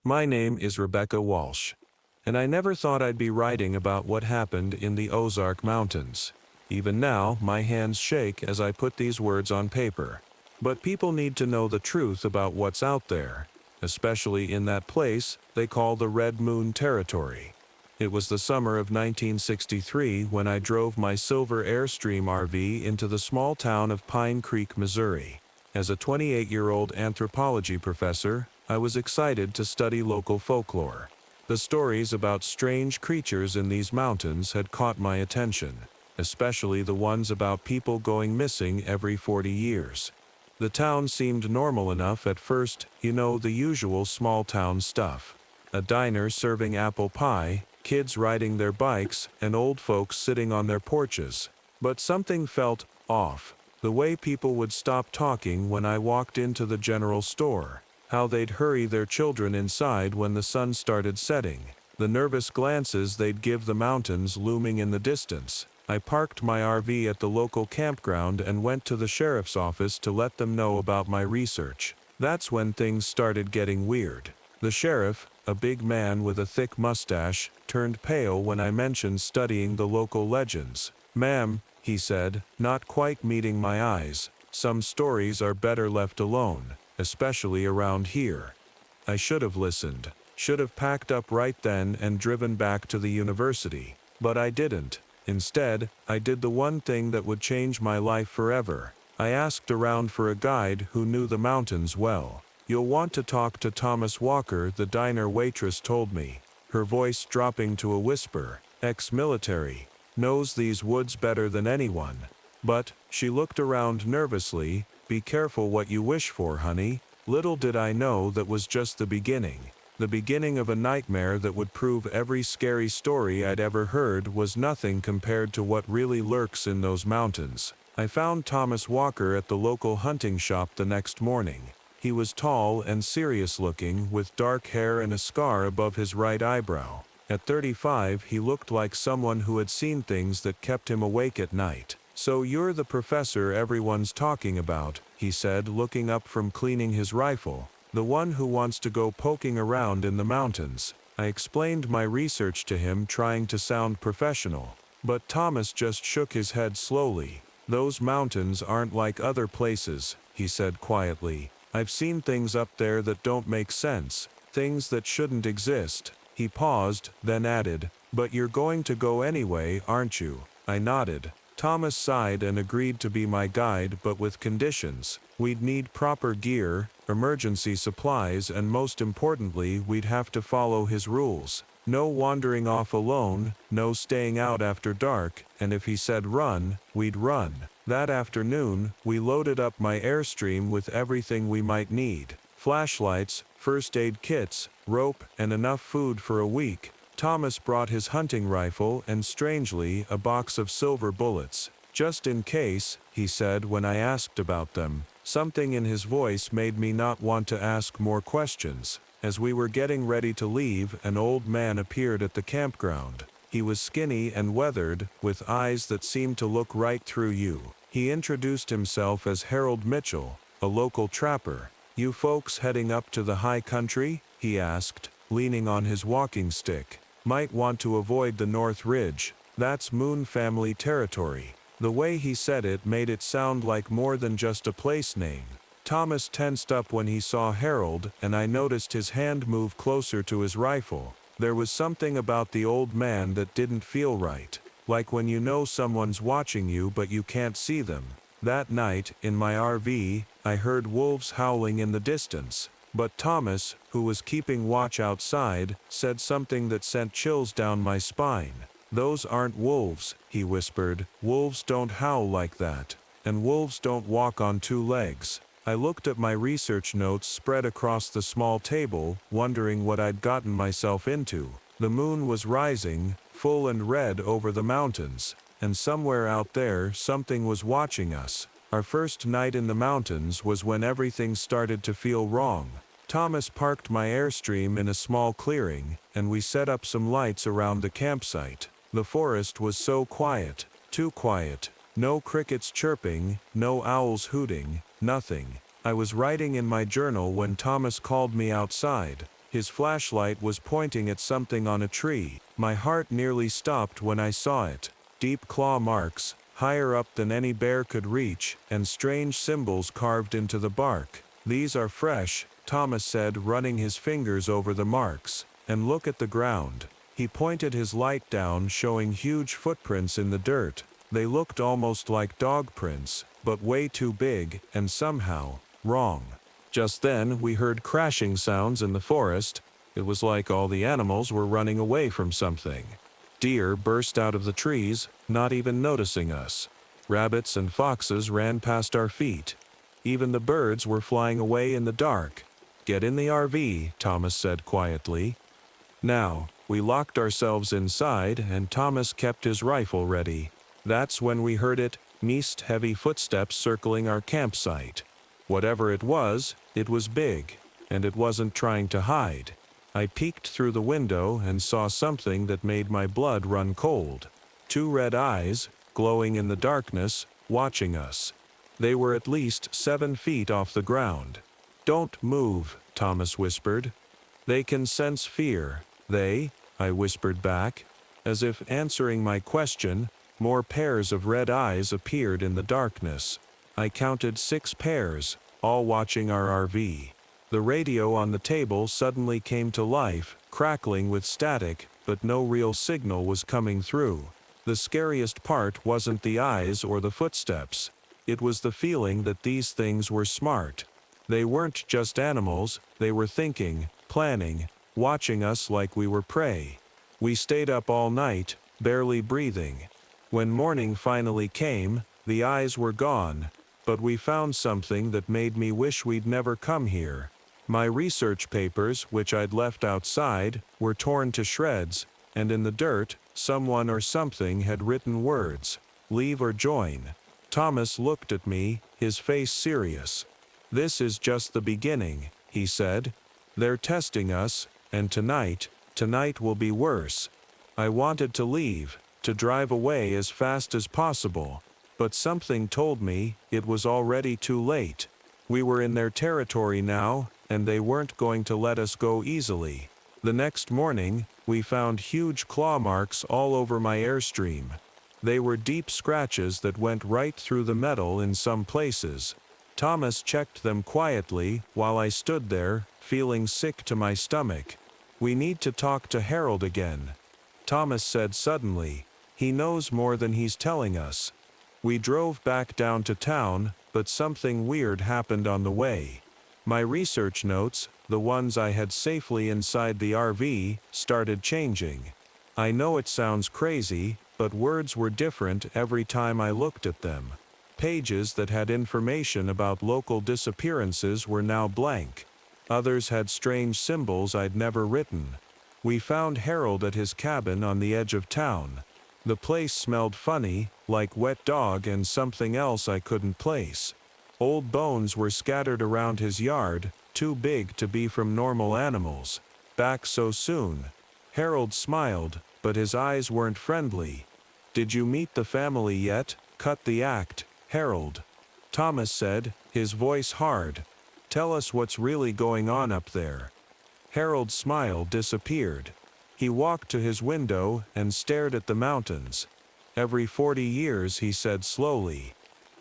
My name is Rebecca Walsh, and I never thought I'd be writing about what happened in the Ozark Mountains. Even now, my hands shake as I put these words on paper. But people need to know the truth about what's out there, especially in that place they call the Red Moon Territory. It was the summer of 1963 when I drove my silver Airstream RV into the small town of Pine Creek, Missouri. As a 28-year-old anthropology professor, I was excited to study local folklore. The stories about strange creatures in these mountains had caught my attention, especially the ones about people going missing every 40 years. The town seemed normal enough at first, the usual small-town stuff. A diner serving apple pie, kids riding their bikes, and old folks sitting on their porches. But something felt off. The way people would stop talking when I walked into the general store. How they'd hurry their children inside when the sun started setting. The nervous glances they'd give the mountains looming in the distance. I parked my RV at the local campground and went to the sheriff's office to let them know about my research. That's when things started getting weird. The sheriff, a big man with a thick mustache, turned pale when I mentioned studying the local legends. "Ma'am," he said, not quite meeting my eyes, "some stories are better left alone, especially around here." I should have listened. Should have packed up right then and driven back to the university. But I didn't. Instead, I did the one thing that would change my life forever. I asked around for a guide who knew the mountains well. "You'll want to talk to Thomas Walker," the diner waitress told me, her voice dropping to a whisper. "Ex-military. Knows these woods better than anyone." But, she looked around nervously, "Be careful what you wish for, honey." Little did I know that was just the beginning. The beginning of a nightmare that would prove every scary story I'd ever heard was nothing compared to what really lurks in those mountains. I found Thomas Walker at the local hunting shop the next morning. He was tall and serious-looking, with dark hair and a scar above his right eyebrow. At 35, he looked like someone who had seen things that kept him awake at night. "So you're the professor everyone's talking about," he said, looking up from cleaning his rifle. "The one who wants to go poking around in the mountains." I explained my research to him, trying to sound professional. But Thomas just shook his head slowly. "Those mountains aren't like other places," he said quietly. "I've seen things up there that don't make sense, things that shouldn't exist." He paused, then added, "But you're going to go anyway, aren't you?" I nodded. Thomas sighed and agreed to be my guide, but with conditions. We'd need proper gear, emergency supplies, and most importantly, we'd have to follow his rules. No wandering off alone, no staying out after dark, and if he said run, we'd run. That afternoon, we loaded up my Airstream with everything we might need. Flashlights, first aid kits, rope, and enough food for a week. Thomas brought his hunting rifle and, strangely, a box of silver bullets. "Just in case," he said when I asked about them. Something in his voice made me not want to ask more questions. As we were getting ready to leave, an old man appeared at the campground. He was skinny and weathered, with eyes that seemed to look right through you. He introduced himself as Harold Mitchell, a local trapper. "You folks heading up to the high country?" he asked, leaning on his walking stick. "Might want to avoid the North Ridge. That's Moon family territory." The way he said it made it sound like more than just a place name. Thomas tensed up when he saw Harold, and I noticed his hand move closer to his rifle. There was something about the old man that didn't feel right. Like when you know someone's watching you but you can't see them. That night, in my RV, I heard wolves howling in the distance. But Thomas, who was keeping watch outside, said something that sent chills down my spine. "Those aren't wolves," he whispered. "Wolves don't howl like that. And wolves don't walk on two legs." I looked at my research notes spread across the small table, wondering what I'd gotten myself into. The moon was rising, full and red over the mountains, and somewhere out there something was watching us. Our first night in the mountains was when everything started to feel wrong. Thomas parked my Airstream in a small clearing, and we set up some lights around the campsite. The forest was so quiet, too quiet. No crickets chirping, no owls hooting, nothing. I was writing in my journal when Thomas called me outside. His flashlight was pointing at something on a tree. My heart nearly stopped when I saw it. Deep claw marks, higher up than any bear could reach, and strange symbols carved into the bark. "These are fresh," Thomas said, running his fingers over the marks. "And look at the ground." He pointed his light down, showing huge footprints in the dirt. They looked almost like dog prints, but way too big, and somehow wrong. Just then, we heard crashing sounds in the forest. It was like all the animals were running away from something. Deer burst out of the trees, not even noticing us. Rabbits and foxes ran past our feet. Even the birds were flying away in the dark. "Get in the RV," Thomas said quietly. Now, we locked ourselves inside, and Thomas kept his rifle ready. That's when we heard it, mist heavy footsteps circling our campsite. Whatever it was big, and it wasn't trying to hide. I peeked through the window and saw something that made my blood run cold. Two red eyes, glowing in the darkness, watching us. They were at least 7 feet off the ground. "Don't move," Thomas whispered. "They can sense fear." I whispered back. As if answering my question, more pairs of red eyes appeared in the darkness. I counted 6 pairs, all watching our RV. The radio on the table suddenly came to life, crackling with static, but no real signal was coming through. The scariest part wasn't the eyes or the footsteps. It was the feeling that these things were smart. They weren't just animals, they were thinking, planning, watching us like we were prey. We stayed up all night, barely breathing. When morning finally came, the eyes were gone, but we found something that made me wish we'd never come here. My research papers, which I'd left outside, were torn to shreds, and in the dirt, someone or something had written words, "Leave or join." Thomas looked at me, his face serious. "This is just the beginning," he said. "They're testing us, and tonight will be worse." I wanted to leave, to drive away as fast as possible. But something told me it was already too late. We were in their territory now, and they weren't going to let us go easily. The next morning, we found huge claw marks all over my Airstream. They were deep scratches that went right through the metal in some places. Thomas checked them quietly while I stood there, feeling sick to my stomach. "We need to talk to Harold again," Thomas said suddenly. "He knows more than he's telling us." We drove back down to town, but something weird happened on the way. My research notes, the ones I had safely inside the RV, started changing. I know it sounds crazy, but words were different every time I looked at them. Pages that had information about local disappearances were now blank. Others had strange symbols I'd never written. We found Harold at his cabin on the edge of town. The place smelled funny, like wet dog and something else I couldn't place. Old bones were scattered around his yard, too big to be from normal animals. "Back so soon?" Harold smiled, but his eyes weren't friendly. "Did you meet the family yet?" "Cut the act, Harold," Thomas said, his voice hard. "Tell us what's really going on up there." Harold's smile disappeared. He walked to his window and stared at the mountains. "Every 40 years, he said slowly.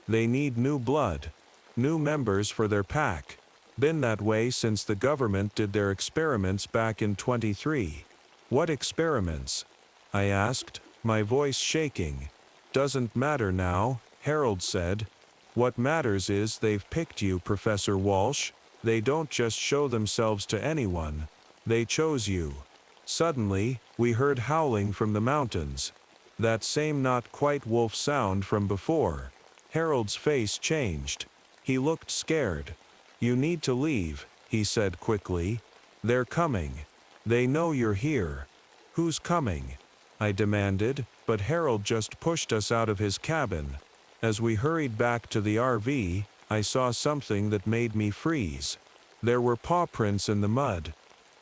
"They need new blood. New members for their pack. Been that way since the government did their experiments back in 23. "What experiments?" I asked, my voice shaking. "Doesn't matter now," Harold said. "What matters is they've picked you, Professor Walsh. They don't just show themselves to anyone. They chose you." Suddenly, we heard howling from the mountains. That same not quite wolf sound from before. Harold's face changed. He looked scared. "You need to leave," he said quickly. "They're coming. They know you're here." "Who's coming?" I demanded, but Harold just pushed us out of his cabin. As we hurried back to the RV, I saw something that made me freeze. There were paw prints in the mud.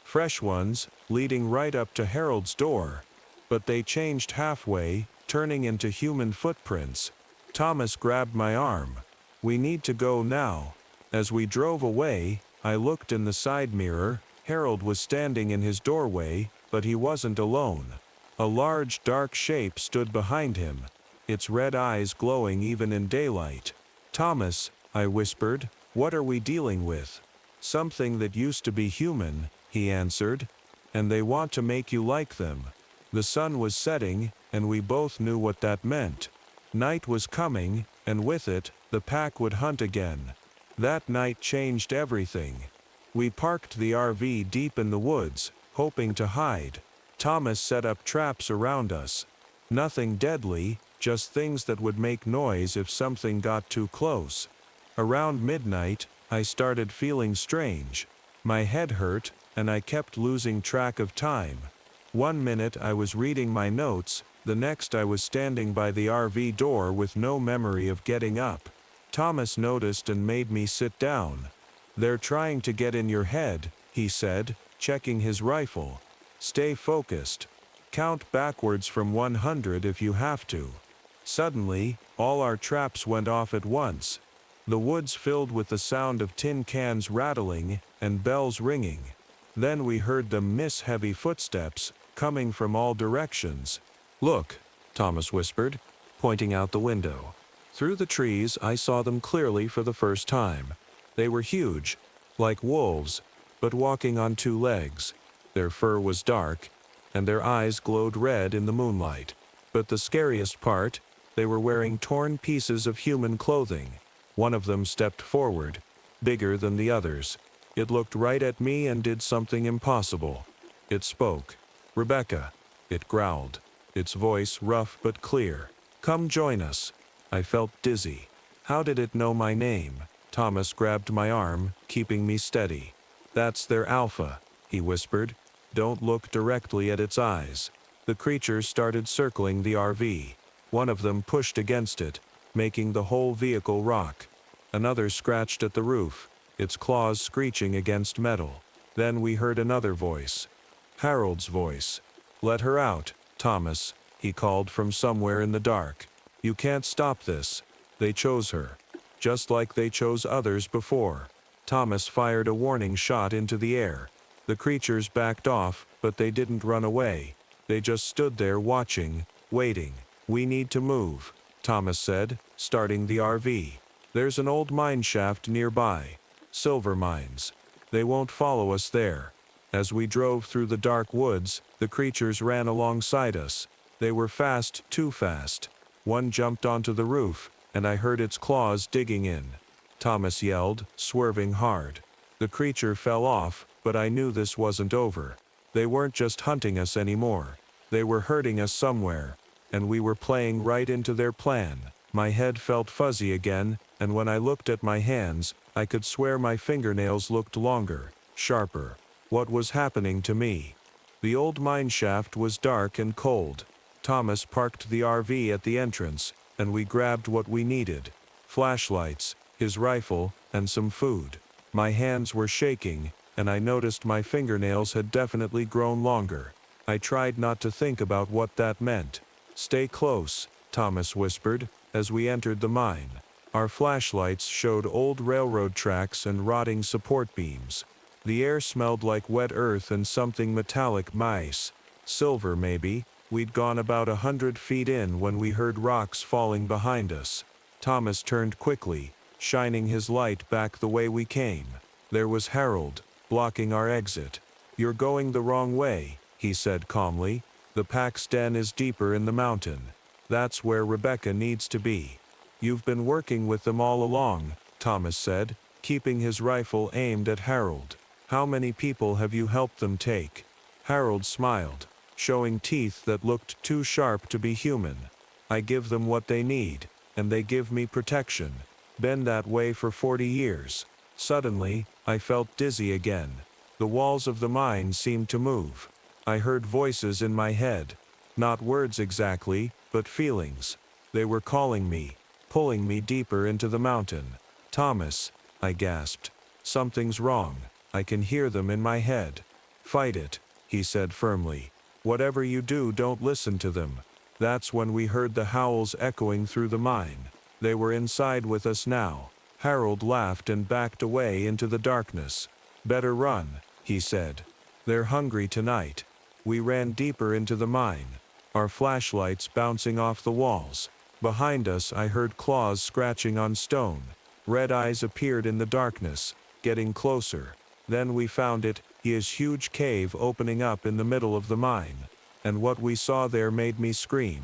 Fresh ones, leading right up to Harold's door. But they changed halfway, turning into human footprints. Thomas grabbed my arm. "We need to go now." As we drove away, I looked in the side mirror. Harold was standing in his doorway, but he wasn't alone. A large, dark shape stood behind him, its red eyes glowing even in daylight. "Thomas," I whispered, "what are we dealing with?" "Something that used to be human," he answered. "And they want to make you like them." The sun was setting, and we both knew what that meant. Night was coming, and with it, the pack would hunt again. That night changed everything. We parked the RV deep in the woods, hoping to hide. Thomas set up traps around us. Nothing deadly, just things that would make noise if something got too close. Around midnight, I started feeling strange. My head hurt, and I kept losing track of time. One minute I was reading my notes, the next I was standing by the RV door with no memory of getting up. Thomas noticed and made me sit down. "They're trying to get in your head," he said, checking his rifle. "Stay focused. Count backwards from 100 if you have to." Suddenly, all our traps went off at once. The woods filled with the sound of tin cans rattling and bells ringing. Then we heard them miss heavy footsteps, coming from all directions. "Look," Thomas whispered, pointing out the window. Through the trees I saw them clearly for the first time. They were huge, like wolves, but walking on two legs. Their fur was dark, and their eyes glowed red in the moonlight. But the scariest part, they were wearing torn pieces of human clothing. One of them stepped forward, bigger than the others. It looked right at me and did something impossible. It spoke. "Rebecca," it growled, its voice rough but clear. "Come join us." I felt dizzy. How did it know my name? Thomas grabbed my arm, keeping me steady. "That's their alpha," he whispered. "Don't look directly at its eyes." The creatures started circling the RV. One of them pushed against it, making the whole vehicle rock. Another scratched at the roof, its claws screeching against metal. Then we heard another voice. Harold's voice. "Let her out, Thomas," he called from somewhere in the dark. "You can't stop this." They chose her, just like they chose others before. Thomas fired a warning shot into the air. The creatures backed off, but they didn't run away. They just stood there watching, waiting. "We need to move," Thomas said, starting the RV. "There's an old mine shaft nearby. Silver mines. They won't follow us there." As we drove through the dark woods, the creatures ran alongside us. They were fast, too fast. One jumped onto the roof, and I heard its claws digging in. Thomas yelled, swerving hard. The creature fell off, but I knew this wasn't over. They weren't just hunting us anymore. They were hurting us somewhere, and we were playing right into their plan. My head felt fuzzy again, and when I looked at my hands, I could swear my fingernails looked longer, sharper. What was happening to me? The old mine shaft was dark and cold. Thomas parked the RV at the entrance, and we grabbed what we needed. Flashlights, his rifle, and some food. My hands were shaking, and I noticed my fingernails had definitely grown longer. I tried not to think about what that meant. "Stay close," Thomas whispered, as we entered the mine. Our flashlights showed old railroad tracks and rotting support beams. The air smelled like wet earth and something metallic, mice. Silver, maybe. We'd gone about 100 feet in when we heard rocks falling behind us. Thomas turned quickly, shining his light back the way we came. There was Harold, blocking our exit. "You're going the wrong way," he said calmly. "The pack's den is deeper in the mountain. That's where Rebecca needs to be." "You've been working with them all along," Thomas said, keeping his rifle aimed at Harold. "How many people have you helped them take?" Harold smiled, showing teeth that looked too sharp to be human. "I give them what they need, and they give me protection. Been that way for 40 years. Suddenly, I felt dizzy again. The walls of the mine seemed to move. I heard voices in my head. Not words exactly, but feelings. They were calling me, pulling me deeper into the mountain. "Thomas," I gasped. "Something's wrong. I can hear them in my head." "Fight it," he said firmly. "Whatever you do, don't listen to them." That's when we heard the howls echoing through the mine. They were inside with us now. Harold laughed and backed away into the darkness. "Better run," he said. They're hungry tonight. We ran deeper into the mine, our flashlights bouncing off the walls. Behind us I heard claws scratching on stone. Red eyes appeared in the darkness, getting closer. Then we found it, his huge cave opening up in the middle of the mine. And what we saw there made me scream.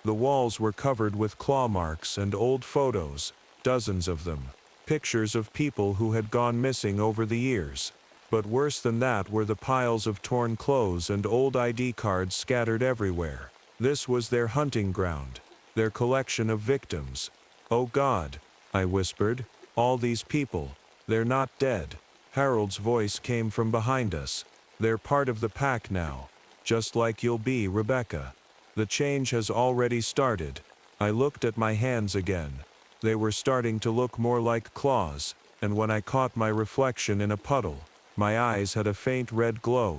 The walls were covered with claw marks and old photos, dozens of them. Pictures of people who had gone missing over the years. But worse than that were the piles of torn clothes and old ID cards scattered everywhere. This was their hunting ground, their collection of victims. "Oh God," I whispered, "all these people, they're not dead." Harold's voice came from behind us. "They're part of the pack now, just like you'll be, Rebecca. The change has already started." I looked at my hands again. They were starting to look more like claws, and when I caught my reflection in a puddle, my eyes had a faint red glow.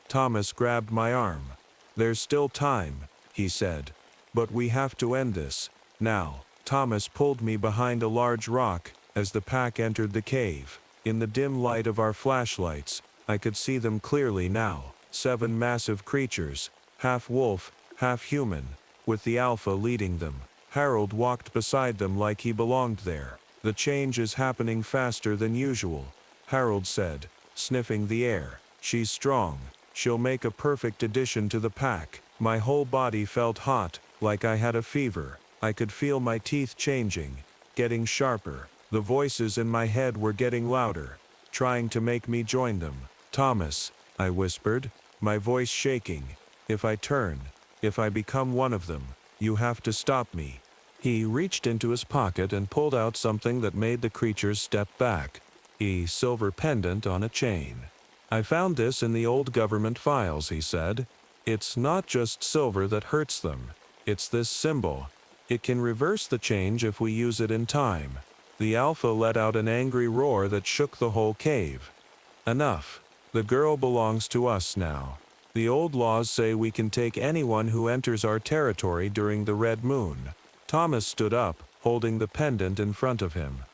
Thomas grabbed my arm. "There's still time," he said. "But we have to end this, now." Thomas pulled me behind a large rock as the pack entered the cave. In the dim light of our flashlights, I could see them clearly now. 7 massive creatures, half wolf, half human, with the alpha leading them. Harold walked beside them like he belonged there. "The change is happening faster than usual," Harold said, sniffing the air. "She's strong. She'll make a perfect addition to the pack." My whole body felt hot, like I had a fever. I could feel my teeth changing, getting sharper. The voices in my head were getting louder, trying to make me join them. "Thomas," I whispered, my voice shaking, "if I turn, if I become one of them, you have to stop me." He reached into his pocket and pulled out something that made the creatures step back. A silver pendant on a chain. "I found this in the old government files," he said. "It's not just silver that hurts them. It's this symbol. It can reverse the change if we use it in time." The alpha let out an angry roar that shook the whole cave. "Enough. The girl belongs to us now. The old laws say we can take anyone who enters our territory during the red moon." Thomas stood up, holding the pendant in front of him.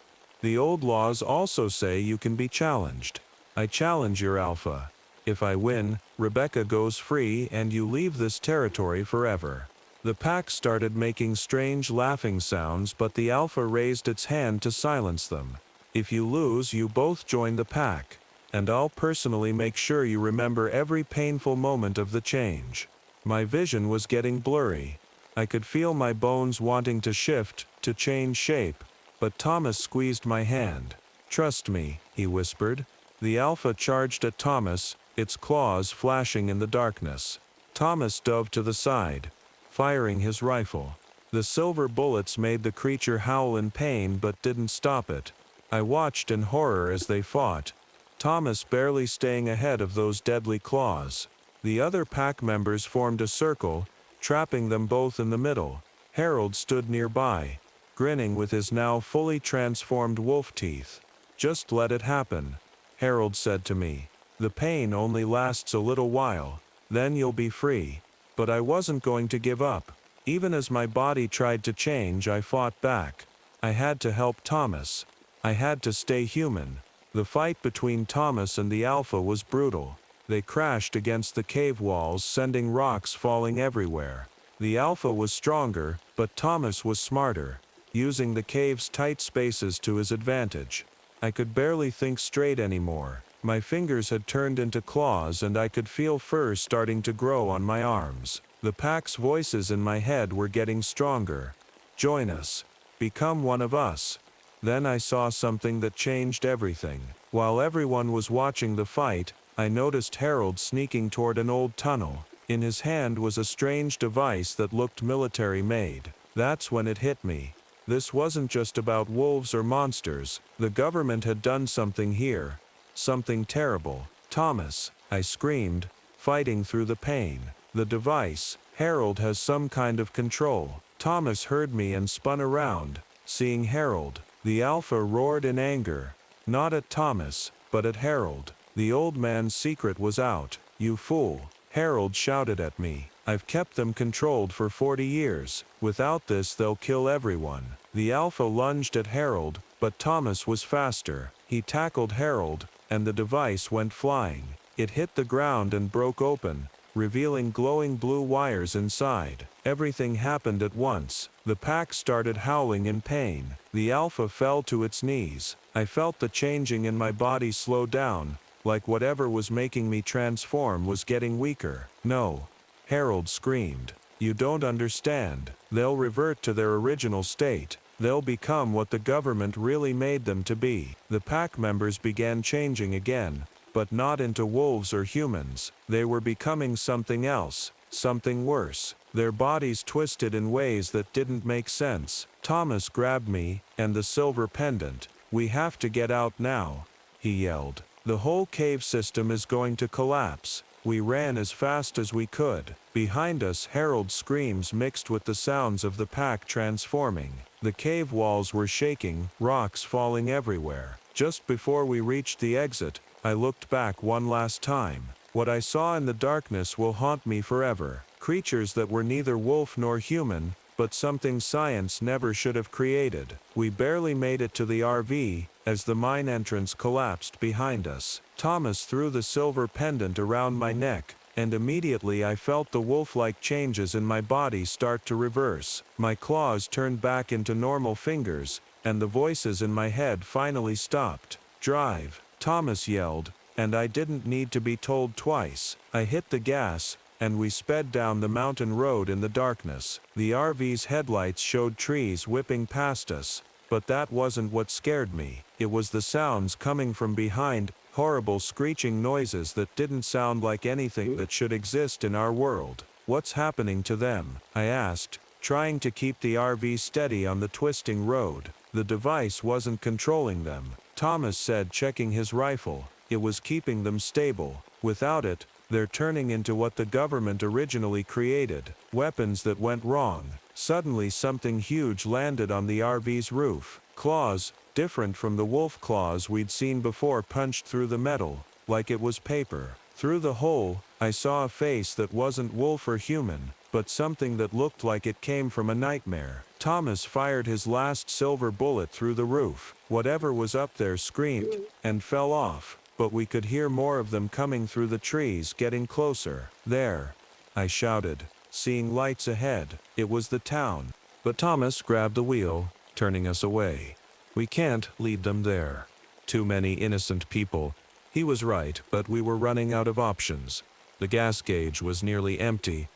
"The old laws also say you can be challenged. I challenge your alpha. If I win, Rebecca goes free and you leave this territory forever." The pack started making strange laughing sounds, but the alpha raised its hand to silence them. "If you lose, you both join the pack, and I'll personally make sure you remember every painful moment of the change." My vision was getting blurry. I could feel my bones wanting to shift, to change shape, but Thomas squeezed my hand. "Trust me," he whispered. The alpha charged at Thomas, its claws flashing in the darkness. Thomas dove to the side, firing his rifle. The silver bullets made the creature howl in pain but didn't stop it. I watched in horror as they fought, Thomas barely staying ahead of those deadly claws. The other pack members formed a circle, trapping them both in the middle. Harold stood nearby, grinning with his now fully transformed wolf teeth. "Just let it happen," Harold said to me. "The pain only lasts a little while, then you'll be free." But I wasn't going to give up. Even as my body tried to change, I fought back. I had to help Thomas. I had to stay human. The fight between Thomas and the alpha was brutal. They crashed against the cave walls, sending rocks falling everywhere. The alpha was stronger, but Thomas was smarter, using the cave's tight spaces to his advantage. I could barely think straight anymore. My fingers had turned into claws and I could feel fur starting to grow on my arms. The pack's voices in my head were getting stronger. "Join us. Become one of us." Then I saw something that changed everything. While everyone was watching the fight, I noticed Harold sneaking toward an old tunnel. In his hand was a strange device that looked military-made. That's when it hit me. This wasn't just about wolves or monsters. The government had done something here. Something terrible. "Thomas," I screamed, fighting through the pain. "The device. Harold has some kind of control." Thomas heard me and spun around, seeing Harold. The alpha roared in anger, not at Thomas, but at Harold. The old man's secret was out. "You fool," Harold shouted at me. "I've kept them controlled for 40 years. Without this they'll kill everyone." The alpha lunged at Harold, but Thomas was faster. He tackled Harold, and the device went flying. It hit the ground and broke open, revealing glowing blue wires inside. Everything happened at once. The pack started howling in pain. The Alpha fell to its knees. I felt the changing in my body slow down, like whatever was making me transform was getting weaker. "No," Harold screamed. "You don't understand. They'll revert to their original state. They'll become what the government really made them to be." The pack members began changing again, but not into wolves or humans. They were becoming something else, something worse. Their bodies twisted in ways that didn't make sense. Thomas grabbed me, and the silver pendant. "We have to get out now," he yelled. "The whole cave system is going to collapse." We ran as fast as we could. Behind us, Harold's screams mixed with the sounds of the pack transforming. The cave walls were shaking, rocks falling everywhere. Just before we reached the exit, I looked back one last time. What I saw in the darkness will haunt me forever. Creatures that were neither wolf nor human, but something science never should have created. We barely made it to the RV, as the mine entrance collapsed behind us. Thomas threw the silver pendant around my neck, and immediately I felt the wolf-like changes in my body start to reverse. My claws turned back into normal fingers, and the voices in my head finally stopped. "Drive," Thomas yelled, and I didn't need to be told twice. I hit the gas, and we sped down the mountain road in the darkness. The RV's headlights showed trees whipping past us, but that wasn't what scared me. It was the sounds coming from behind, horrible screeching noises that didn't sound like anything that should exist in our world. "What's happening to them?" I asked, trying to keep the RV steady on the twisting road. The device wasn't controlling them, Thomas said, checking his rifle. It was keeping them stable. Without it, they're turning into what the government originally created, weapons that went wrong. Suddenly something huge landed on the RV's roof. Claws, different from the wolf claws we'd seen before, punched through the metal, like it was paper. Through the hole, I saw a face that wasn't wolf or human, but something that looked like it came from a nightmare. Thomas fired his last silver bullet through the roof. Whatever was up there screamed, and fell off, but we could hear more of them coming through the trees, getting closer. "There!" I shouted, seeing lights ahead. It was the town. But Thomas grabbed the wheel, turning us away. "We can't lead them there. Too many innocent people." He was right, but we were running out of options. The gas gauge was nearly empty,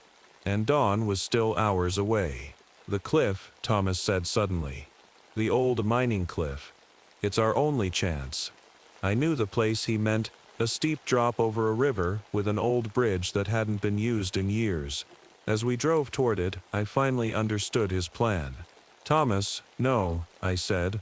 and dawn was still hours away. "The cliff," Thomas said suddenly. "The old mining cliff. It's our only chance." I knew the place he meant, a steep drop over a river with an old bridge that hadn't been used in years. As we drove toward it, I finally understood his plan. "Thomas, no," I said,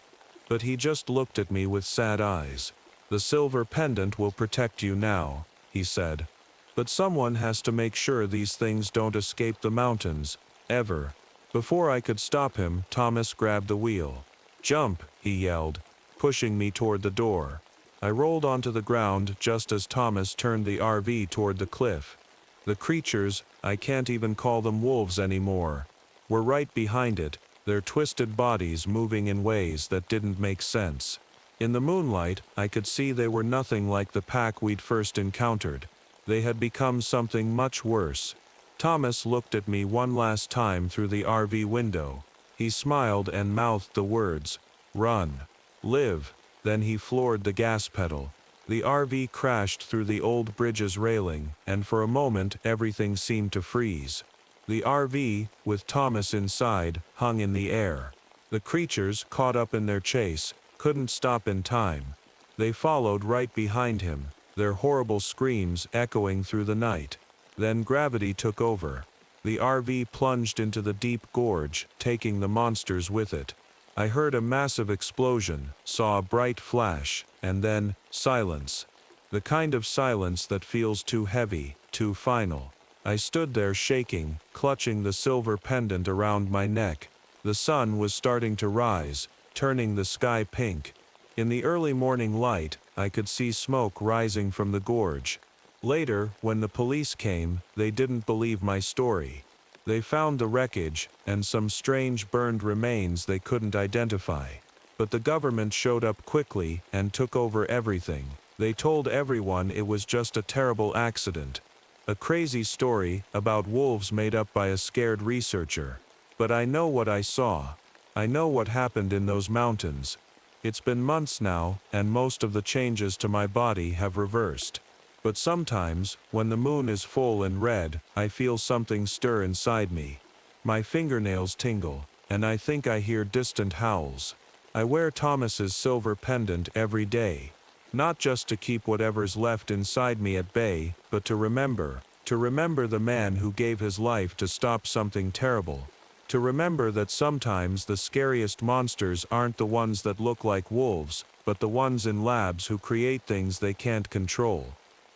but he just looked at me with sad eyes. "The silver pendant will protect you now," he said. "But someone has to make sure these things don't escape the mountains, ever." Before I could stop him, Thomas grabbed the wheel. "Jump," he yelled, pushing me toward the door. I rolled onto the ground just as Thomas turned the RV toward the cliff. The creatures, I can't even call them wolves anymore, were right behind it, their twisted bodies moving in ways that didn't make sense. In the moonlight, I could see they were nothing like the pack we'd first encountered. They had become something much worse. Thomas looked at me one last time through the RV window. He smiled and mouthed the words, "Run. Live." Then he floored the gas pedal. The RV crashed through the old bridge's railing, and for a moment everything seemed to freeze. The RV, with Thomas inside, hung in the air. The creatures, caught up in their chase, couldn't stop in time. They followed right behind him, their horrible screams echoing through the night. Then gravity took over. The RV plunged into the deep gorge, taking the monsters with it. I heard a massive explosion, saw a bright flash, and then silence. The kind of silence that feels too heavy, too final. I stood there shaking, clutching the silver pendant around my neck. The sun was starting to rise, turning the sky pink. In the early morning light, I could see smoke rising from the gorge. Later, when the police came, they didn't believe my story. They found the wreckage, and some strange burned remains they couldn't identify. But the government showed up quickly and took over everything. They told everyone it was just a terrible accident. A crazy story about wolves made up by a scared researcher. But I know what I saw. I know what happened in those mountains. It's been months now, and most of the changes to my body have reversed. But sometimes, when the moon is full and red, I feel something stir inside me. My fingernails tingle, and I think I hear distant howls. I wear Thomas's silver pendant every day. Not just to keep whatever's left inside me at bay, but to remember the man who gave his life to stop something terrible. To remember that sometimes the scariest monsters aren't the ones that look like wolves, but the ones in labs who create things they can't control.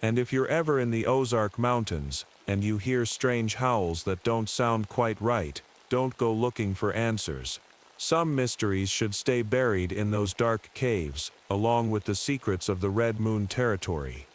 And if you're ever in the Ozark Mountains, and you hear strange howls that don't sound quite right, don't go looking for answers. Some mysteries should stay buried in those dark caves, along with the secrets of the Red Moon Territory.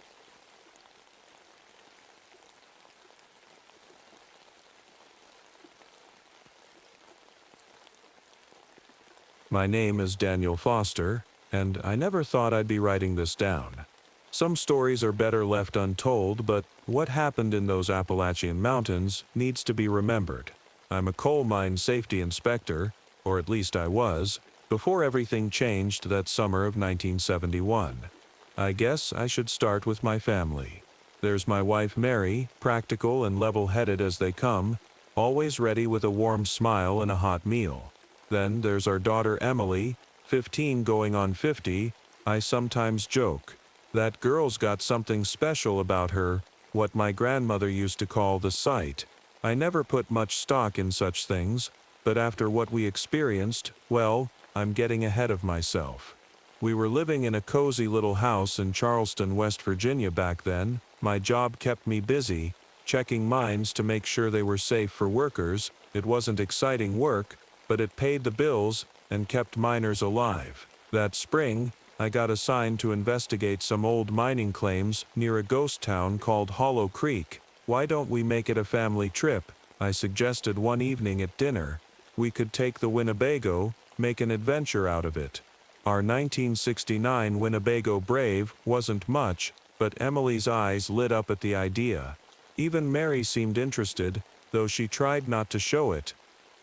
My name is Daniel Foster, and I never thought I'd be writing this down. Some stories are better left untold, but what happened in those Appalachian mountains needs to be remembered. I'm a coal mine safety inspector, or at least I was, before everything changed that summer of 1971. I guess I should start with my family. There's my wife Mary, practical and level-headed as they come, always ready with a warm smile and a hot meal. Then there's our daughter Emily, 15 going on 50. I sometimes joke. That girl's got something special about her, what my grandmother used to call the sight. I never put much stock in such things, but after what we experienced, well, I'm getting ahead of myself. We were living in a cozy little house in Charleston, West Virginia back then. My job kept me busy, checking mines to make sure they were safe for workers. It wasn't exciting work, but it paid the bills and kept miners alive. That spring, I got assigned to investigate some old mining claims near a ghost town called Hollow Creek. Why don't we make it a family trip? I suggested one evening at dinner. We could take the Winnebago, make an adventure out of it. Our 1969 Winnebago Brave wasn't much, but Emily's eyes lit up at the idea. Even Mary seemed interested, though she tried not to show it.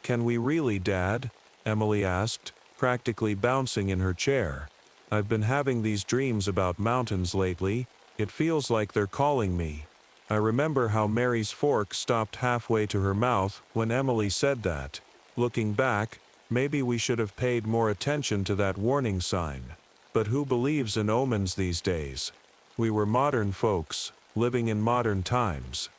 "Can we really, Dad?" Emily asked, practically bouncing in her chair. "I've been having these dreams about mountains lately. It feels like they're calling me." I remember how Mary's fork stopped halfway to her mouth when Emily said that. Looking back, maybe we should have paid more attention to that warning sign. But who believes in omens these days? We were modern folks, living in modern times.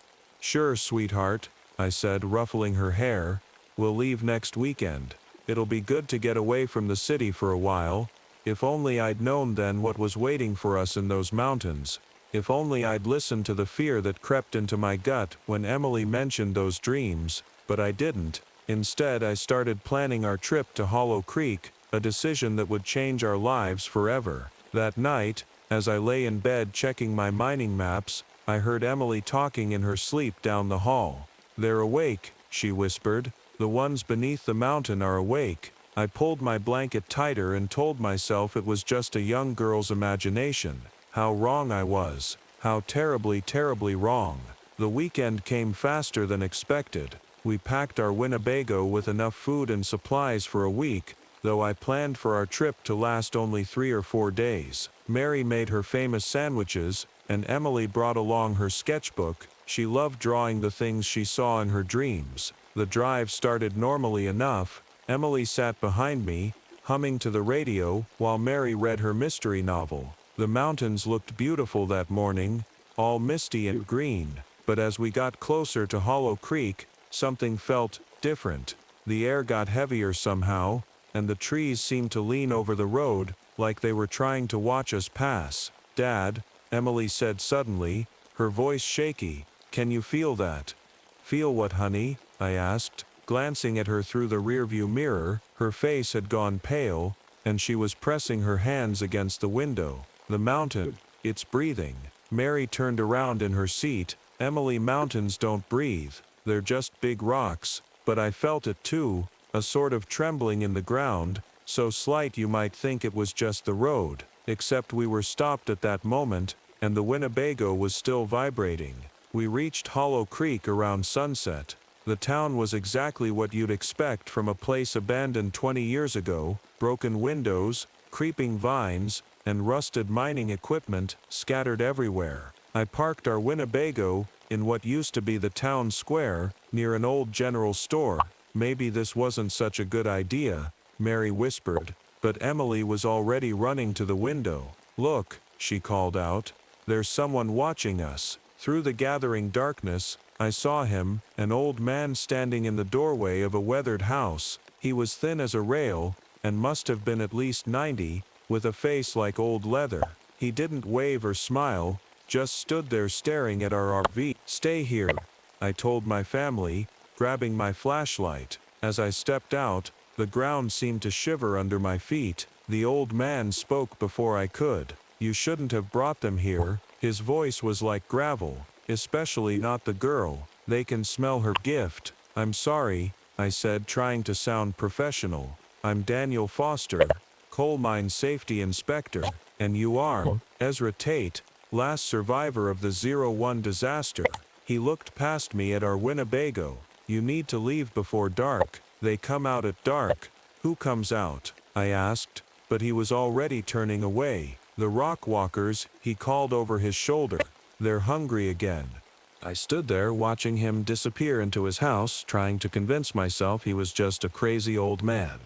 "Sure, sweetheart," I said, ruffling her hair. "We'll leave next weekend. It'll be good to get away from the city for a while. If only I'd known then what was waiting for us in those mountains. If only I'd listened to the fear that crept into my gut when Emily mentioned those dreams, but I didn't. Instead, I started planning our trip to Hollow Creek, a decision that would change our lives forever. That night, as I lay in bed checking my mining maps, I heard Emily talking in her sleep down the hall. "They're awake," she whispered. "The ones beneath the mountain are awake." I pulled my blanket tighter and told myself it was just a young girl's imagination. How wrong I was. How terribly, terribly wrong. The weekend came faster than expected. We packed our Winnebago with enough food and supplies for a week, though I planned for our trip to last only 3 or 4 days. Mary made her famous sandwiches, and Emily brought along her sketchbook. She loved drawing the things she saw in her dreams. The drive started normally enough. Emily sat behind me, humming to the radio, while Mary read her mystery novel. The mountains looked beautiful that morning, all misty and green, but as we got closer to Hollow Creek, something felt different. The air got heavier somehow, and the trees seemed to lean over the road, like they were trying to watch us pass. "Dad," Emily said suddenly, her voice shaky, "can you feel that?" "Feel what, honey?" I asked, glancing at her through the rearview mirror. Her face had gone pale, and she was pressing her hands against the window. "The mountain, it's breathing." Mary turned around in her seat. "Emily, mountains don't breathe. They're just big rocks." But I felt it too, a sort of trembling in the ground, so slight you might think it was just the road. except we were stopped at that moment, and the Winnebago was still vibrating. We reached Hollow Creek around sunset. The town was exactly what you'd expect from a place abandoned 20 years ago: broken windows, creeping vines, and rusted mining equipment scattered everywhere. I parked our Winnebago in what used to be the town square, near an old general store. Maybe this wasn't such a good idea, Mary whispered, but Emily was already running to the window. "Look," she called out. "There's someone watching us." Through the gathering darkness, I saw him, an old man standing in the doorway of a weathered house. He was thin as a rail, and must have been at least 90, with a face like old leather. He didn't wave or smile, just stood there staring at our RV. "Stay here," I told my family, grabbing my flashlight. As I stepped out, the ground seemed to shiver under my feet. The old man spoke before I could. "You shouldn't have brought them here." His voice was like gravel. "Especially not the girl. They can smell her gift." "I'm sorry," I said, trying to sound professional. "I'm Daniel Foster, coal mine safety inspector. And you are?" "Ezra Tate, last survivor of the 01 disaster." He looked past me at our Winnebago. "You need to leave before dark. They come out at dark." "Who comes out?" I asked, but he was already turning away. "The rock walkers," he called over his shoulder. "They're hungry again." I stood there watching him disappear into his house, trying to convince myself he was just a crazy old man.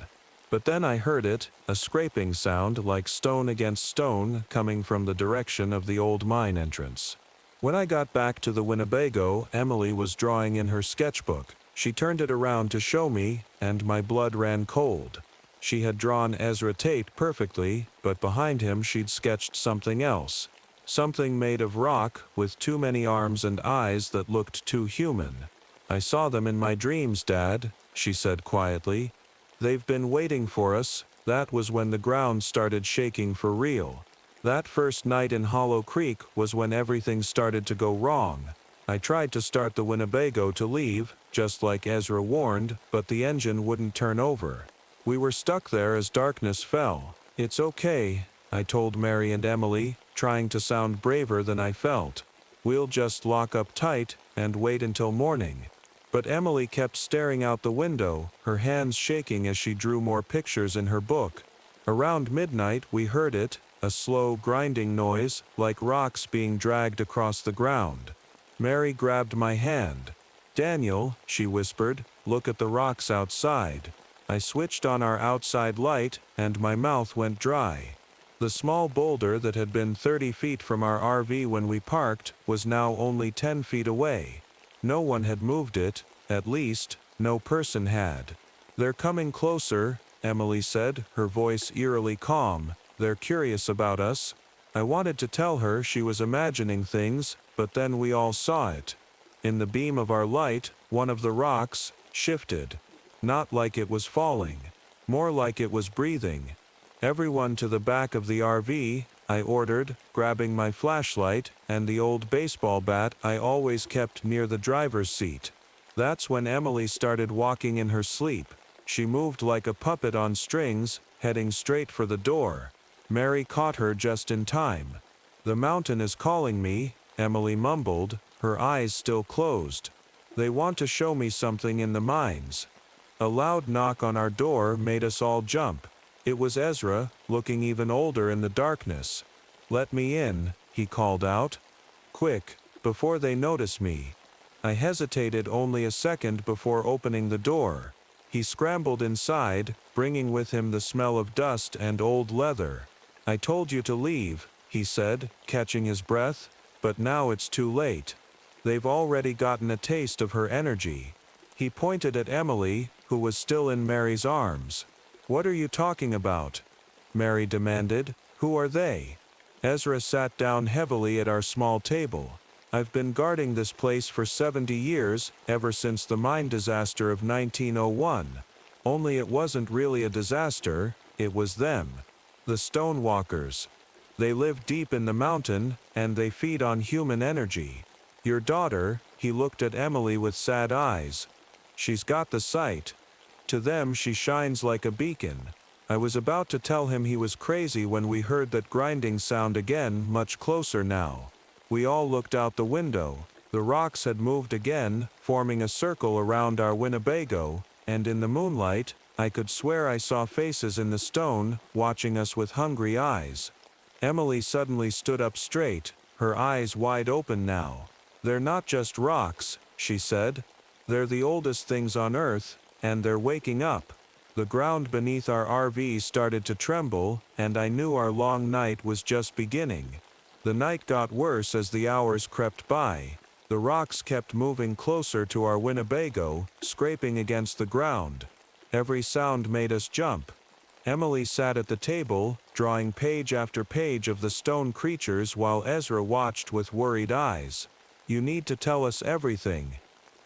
But then I heard it, a scraping sound like stone against stone coming from the direction of the old mine entrance. When I got back to the Winnebago, Emily was drawing in her sketchbook. She turned it around to show me, and my blood ran cold. She had drawn Ezra Tate perfectly, but behind him she'd sketched something else. Something made of rock, with too many arms and eyes that looked too human. "I saw them in my dreams, Dad," she said quietly. "They've been waiting for us." That was when the ground started shaking for real. That first night in Hollow Creek was when everything started to go wrong. I tried to start the Winnebago to leave, just like Ezra warned, but the engine wouldn't turn over. We were stuck there as darkness fell. "It's okay," I told Mary and Emily, trying to sound braver than I felt. "We'll just lock up tight and wait until morning." But Emily kept staring out the window, her hands shaking as she drew more pictures in her book. Around midnight we heard it, a slow grinding noise, like rocks being dragged across the ground. Mary grabbed my hand. "Daniel," she whispered, "look at the rocks outside." I switched on our outside light, and my mouth went dry. The small boulder that had been 30 feet from our RV when we parked was now only 10 feet away. No one had moved it, at least, no person had. "They're coming closer," Emily said, her voice eerily calm. "They're curious about us." I wanted to tell her she was imagining things, but then we all saw it. In the beam of our light, one of the rocks shifted. Not like it was falling. More like it was breathing. "Everyone to the back of the RV," I ordered, grabbing my flashlight and the old baseball bat I always kept near the driver's seat. That's when Emily started walking in her sleep. She moved like a puppet on strings, heading straight for the door. Mary caught her just in time. "The mountain is calling me," Emily mumbled, her eyes still closed. "They want to show me something in the mines." A loud knock on our door made us all jump. It was Ezra, looking even older in the darkness. "Let me in," he called out. "Quick, before they notice me." I hesitated only a second before opening the door. He scrambled inside, bringing with him the smell of dust and old leather. "I told you to leave," he said, catching his breath, "but now it's too late. They've already gotten a taste of her energy." He pointed at Emily, who was still in Mary's arms. "What are you talking about?" Mary demanded. "Who are they?" Ezra sat down heavily at our small table. "I've been guarding this place for 70 years, ever since the mine disaster of 1901. Only it wasn't really a disaster, it was them. The Stonewalkers. They live deep in the mountain, and they feed on human energy. Your daughter," he looked at Emily with sad eyes. "She's got the sight. To them she shines like a beacon." I was about to tell him he was crazy when we heard that grinding sound again, much closer now. We all looked out the window. The rocks had moved again, forming a circle around our Winnebago, and in the moonlight, I could swear I saw faces in the stone, watching us with hungry eyes. Emily suddenly stood up straight, her eyes wide open now. "They're not just rocks," she said. "They're the oldest things on Earth, and they're waking up." The ground beneath our RV started to tremble, and I knew our long night was just beginning. The night got worse as the hours crept by. The rocks kept moving closer to our Winnebago, scraping against the ground. Every sound made us jump. Emily sat at the table, drawing page after page of the stone creatures while Ezra watched with worried eyes. "You need to tell us everything,"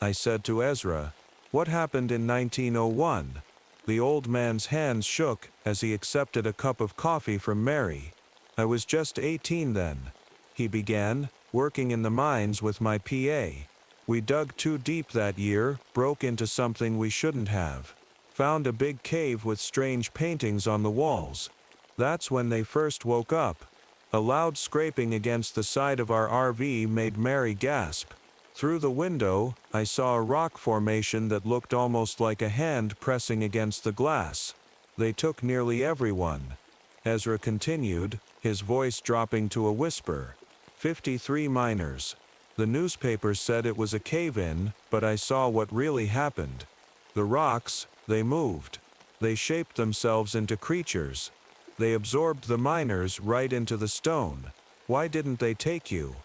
I said to Ezra. "What happened in 1901? The old man's hands shook as he accepted a cup of coffee from Mary. "I was just 18 then," he began, "working in the mines with my PA. We dug too deep that year, broke into something we shouldn't have. Found a big cave with strange paintings on the walls. That's when they first woke up." A loud scraping against the side of our RV made Mary gasp. Through the window, I saw a rock formation that looked almost like a hand pressing against the glass. "They took nearly everyone," Ezra continued, his voice dropping to a whisper. 53 miners. The newspapers said it was a cave-in, but I saw what really happened. The rocks, they moved. They shaped themselves into creatures. They absorbed the miners right into the stone. "Why didn't they take you?"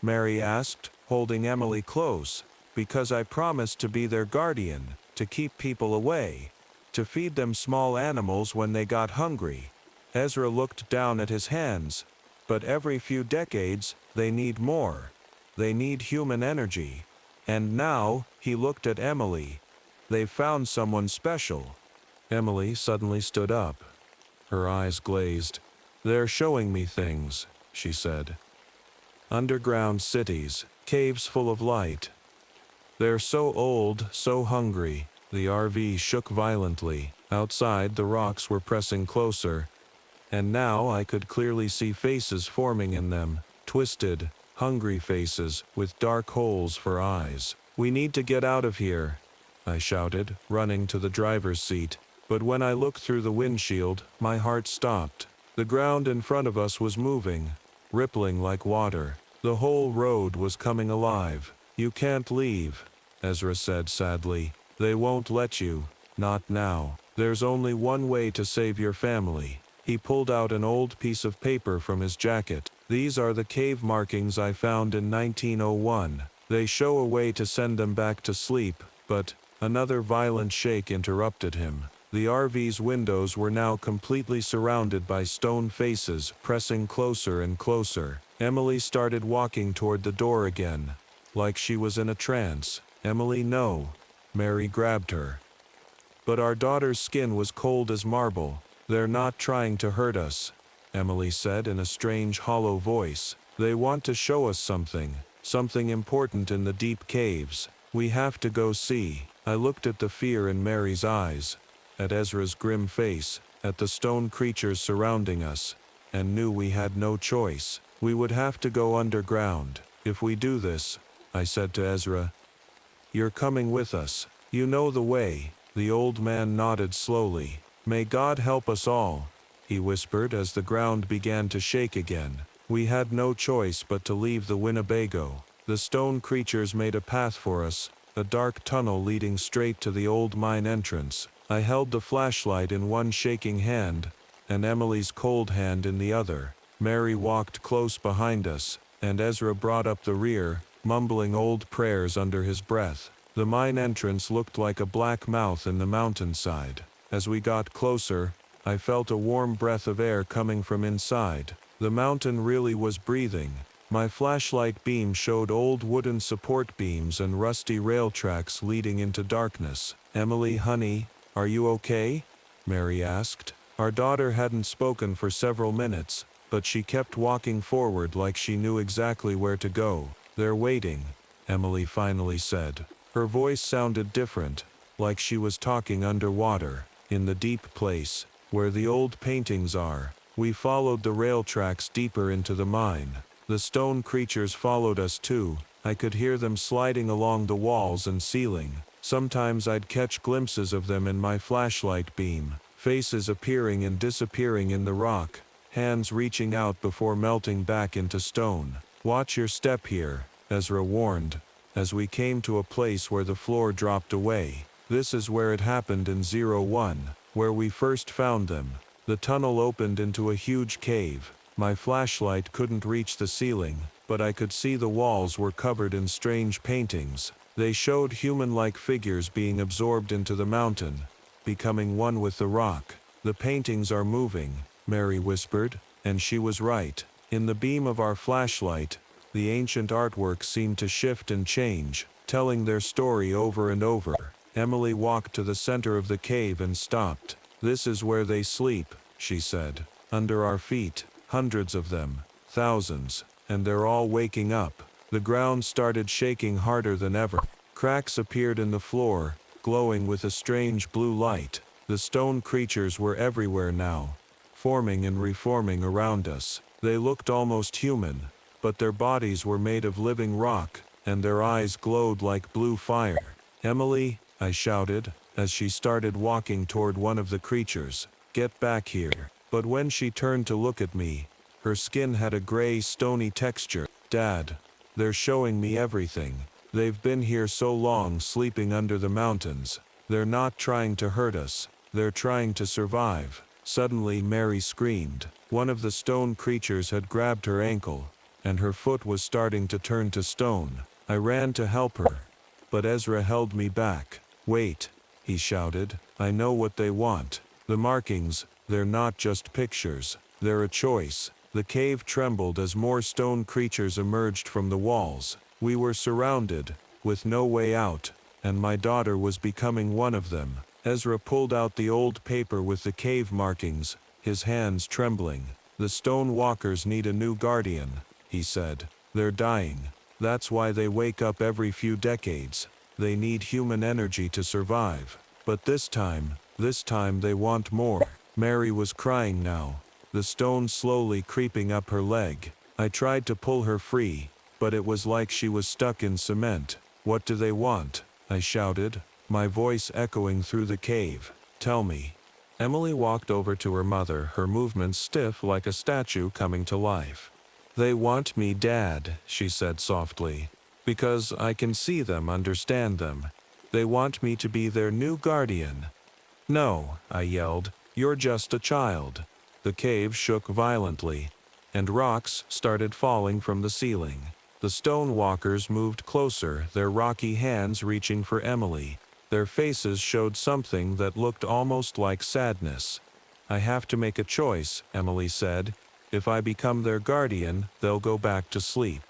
Mary asked, holding Emily close. "Because I promised to be their guardian, to keep people away, to feed them small animals when they got hungry." Ezra looked down at his hands. "But every few decades, they need more. They need human energy. And now," he looked at Emily, "they've found someone special." Emily suddenly stood up. Her eyes glazed. "They're showing me things," she said. "Underground cities, caves full of light. They're so old, so hungry." The RV shook violently. Outside, the rocks were pressing closer. And now I could clearly see faces forming in them. Twisted, hungry faces, with dark holes for eyes. "We need to get out of here," I shouted, running to the driver's seat. But when I looked through the windshield, my heart stopped. The ground in front of us was moving, rippling like water. The whole road was coming alive. "You can't leave," Ezra said sadly. "They won't let you. Not now. There's only one way to save your family." He pulled out an old piece of paper from his jacket. "These are the cave markings I found in 1901. They show a way to send them back to sleep, but..." Another violent shake interrupted him. The RV's windows were now completely surrounded by stone faces, pressing closer and closer. Emily started walking toward the door again, like she was in a trance. "Emily, no." Mary grabbed her. "But our daughter's skin was cold as marble. They're not trying to hurt us," Emily said in a strange, hollow voice. "They want to show us something important in the deep caves. We have to go see." I looked at the fear in Mary's eyes, at Ezra's grim face, at the stone creatures surrounding us, and knew we had no choice. "We would have to go underground. If we do this," I said to Ezra, "you're coming with us. You know the way." The old man nodded slowly. "May God help us all," he whispered as the ground began to shake again. We had no choice but to leave the Winnebago. The stone creatures made a path for us, a dark tunnel leading straight to the old mine entrance. I held the flashlight in one shaking hand, and Emily's cold hand in the other. Mary walked close behind us, and Ezra brought up the rear, mumbling old prayers under his breath. The mine entrance looked like a black mouth in the mountainside. As we got closer, I felt a warm breath of air coming from inside. The mountain really was breathing. My flashlight beam showed old wooden support beams and rusty rail tracks leading into darkness. "Emily, honey, are you okay?" Mary asked. Our daughter hadn't spoken for several minutes, but she kept walking forward like she knew exactly where to go. "They're waiting," Emily finally said. Her voice sounded different, like she was talking underwater. "In the deep place. where the old paintings are. We followed the rail tracks deeper into the mine. The stone creatures followed us too. I could hear them sliding along the walls and ceiling. Sometimes I'd catch glimpses of them in my flashlight beam, faces appearing and disappearing in the rock, hands reaching out before melting back into stone. "Watch your step here," Ezra warned, as we came to a place where the floor dropped away. "This is where it happened in 01, where we first found them." The tunnel opened into a huge cave. My flashlight couldn't reach the ceiling, but I could see the walls were covered in strange paintings. They showed human-like figures being absorbed into the mountain, becoming one with the rock. "The paintings are moving," Mary whispered, and she was right. In the beam of our flashlight, the ancient artwork seemed to shift and change, telling their story over and over. Emily walked to the center of the cave and stopped. "This is where they sleep," she said. "Under our feet, hundreds of them, thousands, and they're all waking up." The ground started shaking harder than ever. Cracks appeared in the floor, glowing with a strange blue light. The stone creatures were everywhere now, forming and reforming around us. They looked almost human, but their bodies were made of living rock, and their eyes glowed like blue fire. "Emily," I shouted, as she started walking toward one of the creatures, "get back here." But when she turned to look at me, her skin had a gray, stony texture. "Dad, they're showing me everything. They've been here so long, sleeping under the mountains. They're not trying to hurt us. They're trying to survive." Suddenly Mary screamed. One of the stone creatures had grabbed her ankle, and her foot was starting to turn to stone. I ran to help her, but Ezra held me back. "Wait," he shouted. "I know what they want. The markings, they're not just pictures. They're a choice." The cave trembled as more stone creatures emerged from the walls. We were surrounded, with no way out, and my daughter was becoming one of them. Ezra pulled out the old paper with the cave markings, his hands trembling. "The stone walkers need a new guardian," he said. "They're dying. That's why they wake up every few decades. They need human energy to survive. But this time they want more." Mary was crying now, the stone slowly creeping up her leg. I tried to pull her free, but it was like she was stuck in cement. "What do they want?" I shouted, my voice echoing through the cave. "Tell me." Emily walked over to her mother, her movements stiff like a statue coming to life. "They want me, Dad," she said softly, "because I can see them, understand them. They want me to be their new guardian." "No," I yelled, "you're just a child." The cave shook violently, and rocks started falling from the ceiling. The stone walkers moved closer, their rocky hands reaching for Emily. Their faces showed something that looked almost like sadness. "I have to make a choice," Emily said. "If I become their guardian, they'll go back to sleep.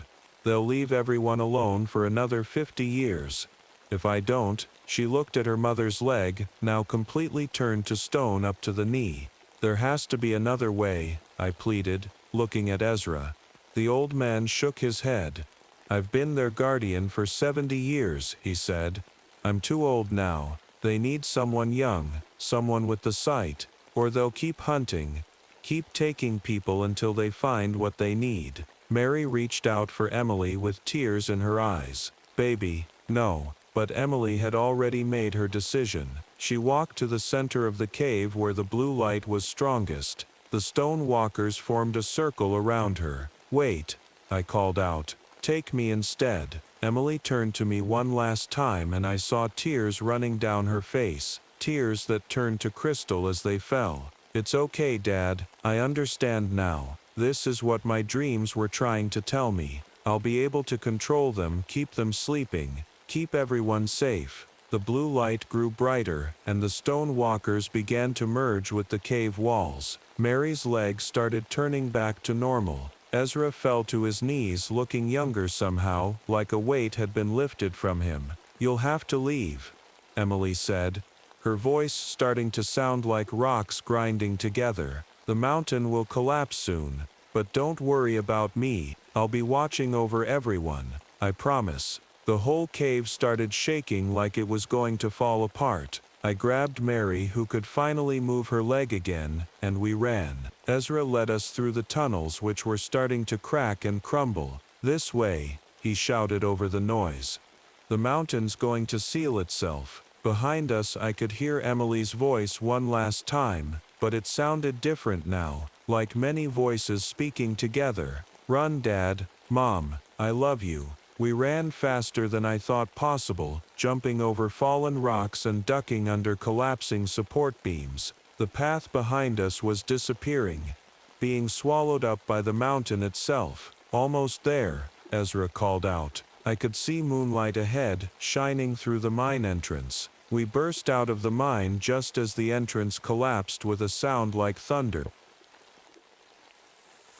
They'll leave everyone alone for another 50 years. If I don't," she looked at her mother's leg, now completely turned to stone up to the knee. "There has to be another way," I pleaded, looking at Ezra. The old man shook his head. "I've been their guardian for 70 years, he said. "I'm too old now. They need someone young, someone with the sight, or they'll keep hunting, keep taking people until they find what they need." Mary reached out for Emily with tears in her eyes. "Baby, no." But Emily had already made her decision. She walked to the center of the cave where the blue light was strongest. The stone walkers formed a circle around her. "Wait," I called out. "Take me instead." Emily turned to me one last time and I saw tears running down her face, tears that turned to crystal as they fell. "It's okay, Dad. I understand now. This is what my dreams were trying to tell me. I'll be able to control them, keep them sleeping, keep everyone safe." The blue light grew brighter, and the stone walkers began to merge with the cave walls. Mary's legs started turning back to normal. Ezra fell to his knees, looking younger somehow, like a weight had been lifted from him. "You'll have to leave," Emily said, her voice starting to sound like rocks grinding together. "The mountain will collapse soon, but don't worry about me. I'll be watching over everyone. I promise." The whole cave started shaking like it was going to fall apart. I grabbed Mary, who could finally move her leg again, and we ran. Ezra led us through the tunnels, which were starting to crack and crumble. "This way," he shouted over the noise. "The mountain's going to seal itself." Behind us I could hear Emily's voice one last time, but it sounded different now, like many voices speaking together. "Run, Dad, Mom, I love you." We ran faster than I thought possible, jumping over fallen rocks and ducking under collapsing support beams. The path behind us was disappearing, being swallowed up by the mountain itself. "Almost there," Ezra called out. I could see moonlight ahead, shining through the mine entrance. We burst out of the mine just as the entrance collapsed with a sound like thunder.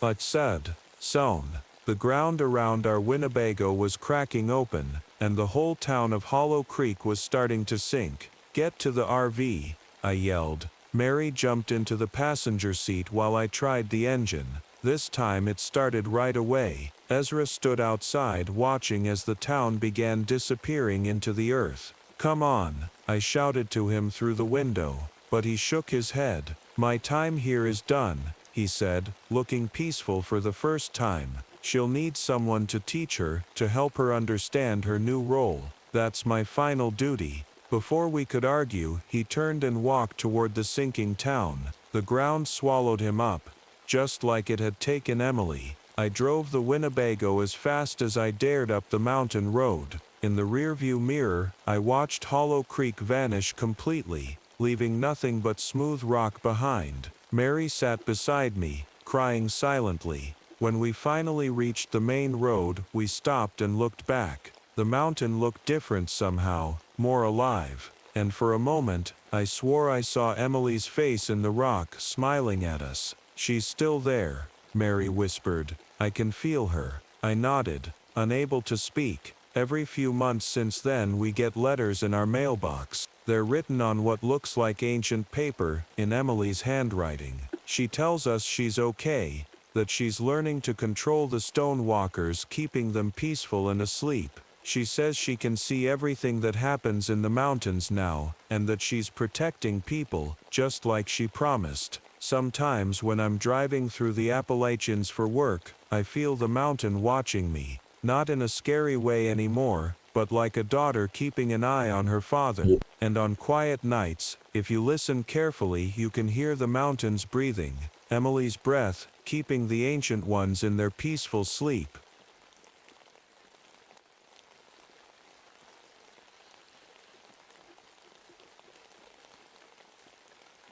Like said, sown. The ground around our Winnebago was cracking open, and the whole town of Hollow Creek was starting to sink. "Get to the RV," I yelled. Mary jumped into the passenger seat while I tried the engine. This time it started right away. Ezra stood outside watching as the town began disappearing into the earth. "Come on," I shouted to him through the window, but he shook his head. "My time here is done," he said, looking peaceful for the first time. "She'll need someone to teach her, to help her understand her new role. That's my final duty." Before we could argue, he turned and walked toward the sinking town. The ground swallowed him up, just like it had taken Emily. I drove the Winnebago as fast as I dared up the mountain road. In the rearview mirror, I watched Hollow Creek vanish completely, leaving nothing but smooth rock behind. Mary sat beside me, crying silently. When we finally reached the main road, we stopped and looked back. The mountain looked different somehow, more alive. And for a moment, I swore I saw Emily's face in the rock, smiling at us. "She's still there," Mary whispered. "I can feel her." I nodded, unable to speak. Every few months since then we get letters in our mailbox. They're written on what looks like ancient paper, in Emily's handwriting. She tells us she's okay, that she's learning to control the stonewalkers, keeping them peaceful and asleep. She says she can see everything that happens in the mountains now, and that she's protecting people, just like she promised. Sometimes when I'm driving through the Appalachians for work, I feel the mountain watching me. Not in a scary way anymore, but like a daughter keeping an eye on her father. And on quiet nights, if you listen carefully, you can hear the mountains breathing. Emily's breath, keeping the ancient ones in their peaceful sleep.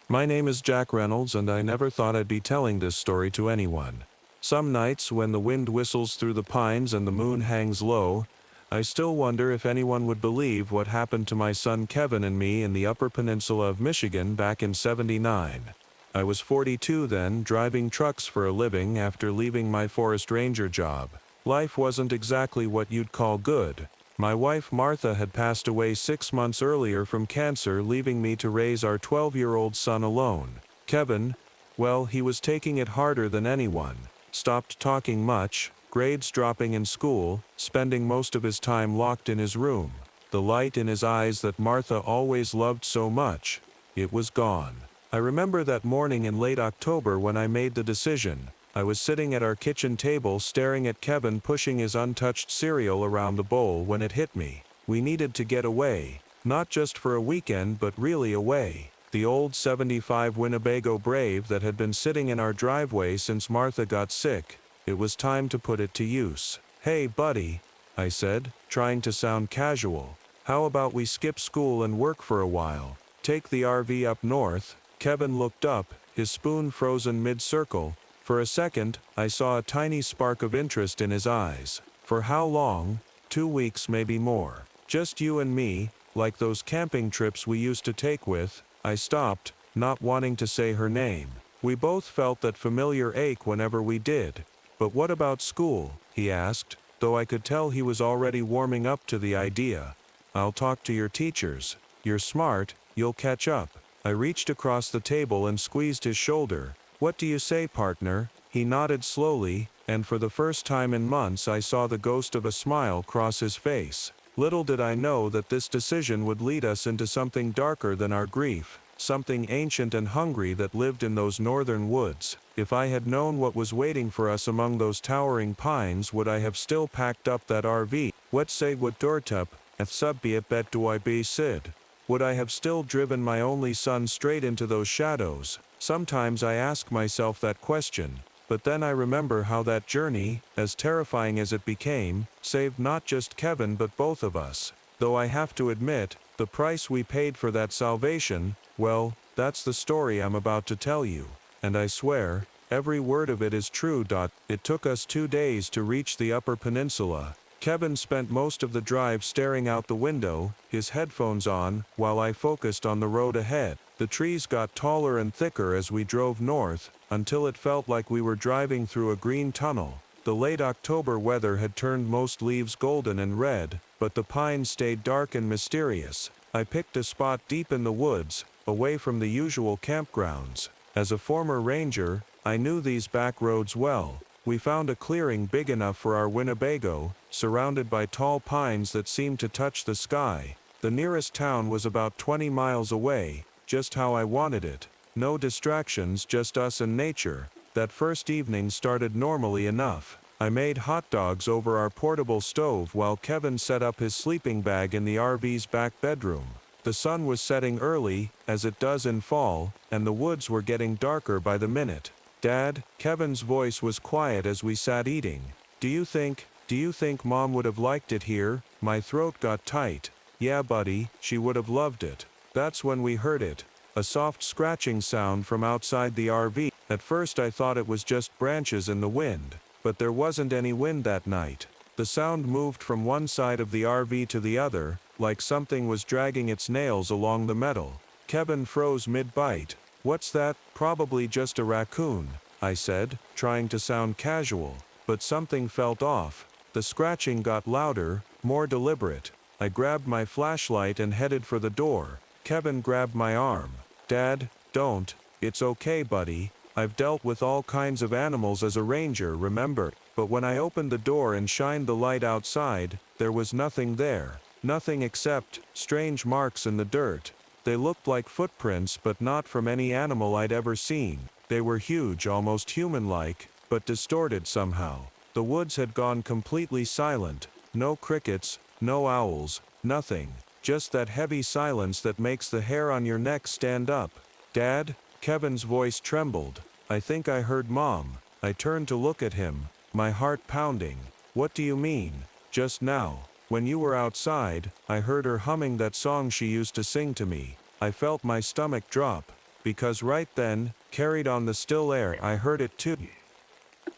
My name is Jack Reynolds, and I never thought I'd be telling this story to anyone. Some nights, when the wind whistles through the pines and the moon hangs low, I still wonder if anyone would believe what happened to my son Kevin and me in the Upper Peninsula of Michigan back in '79. I was 42 then, driving trucks for a living after leaving my forest ranger job. Life wasn't exactly what you'd call good. My wife Martha had passed away 6 months earlier from cancer, leaving me to raise our 12-year-old son alone. Kevin, well, he was taking it harder than anyone. Stopped talking much, grades dropping in school, spending most of his time locked in his room. The light in his eyes that Martha always loved so much, it was gone. I remember that morning in late October when I made the decision. I was sitting at our kitchen table staring at Kevin pushing his untouched cereal around the bowl when it hit me. We needed to get away. Not just for a weekend, but really away. The old '75 Winnebago Brave that had been sitting in our driveway since Martha got sick. It was time to put it to use. "Hey, buddy," I said, trying to sound casual. "How about we skip school and work for a while? Take the RV up north." Kevin looked up, his spoon frozen mid-circle. For a second, I saw a tiny spark of interest in his eyes. "For how long?" 2 weeks, maybe more. "Just you and me, like those camping trips we used to take with." I stopped, not wanting to say her name. We both felt that familiar ache whenever we did. "But what about school?" he asked, though I could tell he was already warming up to the idea. "I'll talk to your teachers. You're smart, you'll catch up." I reached across the table and squeezed his shoulder. "What do you say, partner?" He nodded slowly, and for the first time in months I saw the ghost of a smile cross his face. Little did I know that this decision would lead us into something darker than our grief, something ancient and hungry that lived in those northern woods. If I had known what was waiting for us among those towering pines, would I have still packed up that RV? What say what Dortup, if subbiet bet do I be sid? Would I have still driven my only son straight into those shadows? Sometimes I ask myself that question, but then I remember how that journey, as terrifying as it became, saved not just Kevin but both of us. Though I have to admit, the price we paid for that salvation, well, that's the story I'm about to tell you. And I swear, every word of it is true. It took us 2 days to reach the Upper Peninsula. Kevin spent most of the drive staring out the window, his headphones on, while I focused on the road ahead. The trees got taller and thicker as we drove north, until it felt like we were driving through a green tunnel. The late October weather had turned most leaves golden and red, but the pines stayed dark and mysterious. I picked a spot deep in the woods, away from the usual campgrounds. As a former ranger, I knew these back roads well. We found a clearing big enough for our Winnebago, surrounded by tall pines that seemed to touch the sky. The nearest town was about 20 miles away, just how I wanted it. No distractions, just us and nature. That first evening started normally enough. I made hot dogs over our portable stove while Kevin set up his sleeping bag in the RV's back bedroom. The sun was setting early, as it does in fall, and the woods were getting darker by the minute. Dad, Kevin's voice was quiet as we sat eating. Do you think Mom would have liked it here? My throat got tight. Yeah, buddy, she would have loved it. That's when we heard it. A soft scratching sound from outside the RV. At first I thought it was just branches in the wind, but there wasn't any wind that night. The sound moved from one side of the RV to the other, like something was dragging its nails along the metal. Kevin froze mid-bite. What's that? Probably just a raccoon, I said, trying to sound casual, but something felt off. The scratching got louder, more deliberate. I grabbed my flashlight and headed for the door. Kevin grabbed my arm. Dad, don't. It's okay, buddy. I've dealt with all kinds of animals as a ranger, remember? But when I opened the door and shined the light outside, there was nothing there. Nothing except strange marks in the dirt. They looked like footprints, but not from any animal I'd ever seen. They were huge, almost human-like, but distorted somehow. The woods had gone completely silent. No crickets, no owls, nothing. Just that heavy silence that makes the hair on your neck stand up. Dad? Kevin's voice trembled. I think I heard Mom. I turned to look at him, my heart pounding. What do you mean? Just now. When you were outside, I heard her humming that song she used to sing to me. I felt my stomach drop, because right then, carried on the still air, I heard it too.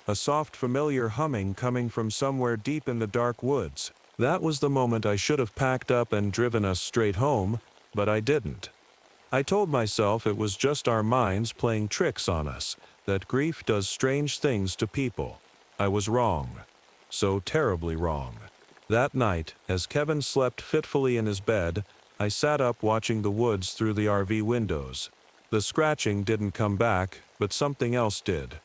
A soft familiar humming coming from somewhere deep in the dark woods. That was the moment I should have packed up and driven us straight home, but I didn't. I told myself it was just our minds playing tricks on us, that grief does strange things to people. I was wrong. So terribly wrong. That night, as Kevin slept fitfully in his bed, I sat up watching the woods through the RV windows. The scratching didn't come back, but something else did.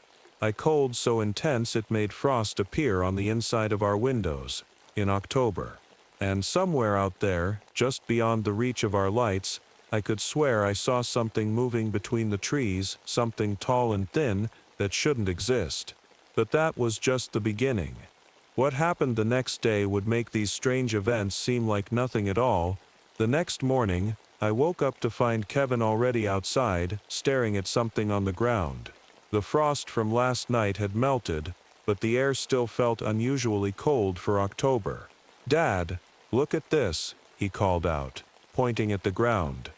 A cold so intense it made frost appear on the inside of our windows, in October. And somewhere out there, just beyond the reach of our lights, I could swear I saw something moving between the trees, something tall and thin, that shouldn't exist. But that was just the beginning. What happened the next day would make these strange events seem like nothing at all. The next morning, I woke up to find Kevin already outside, staring at something on the ground. The frost from last night had melted, but the air still felt unusually cold for October. Dad, look at this, he called out, pointing at the ground.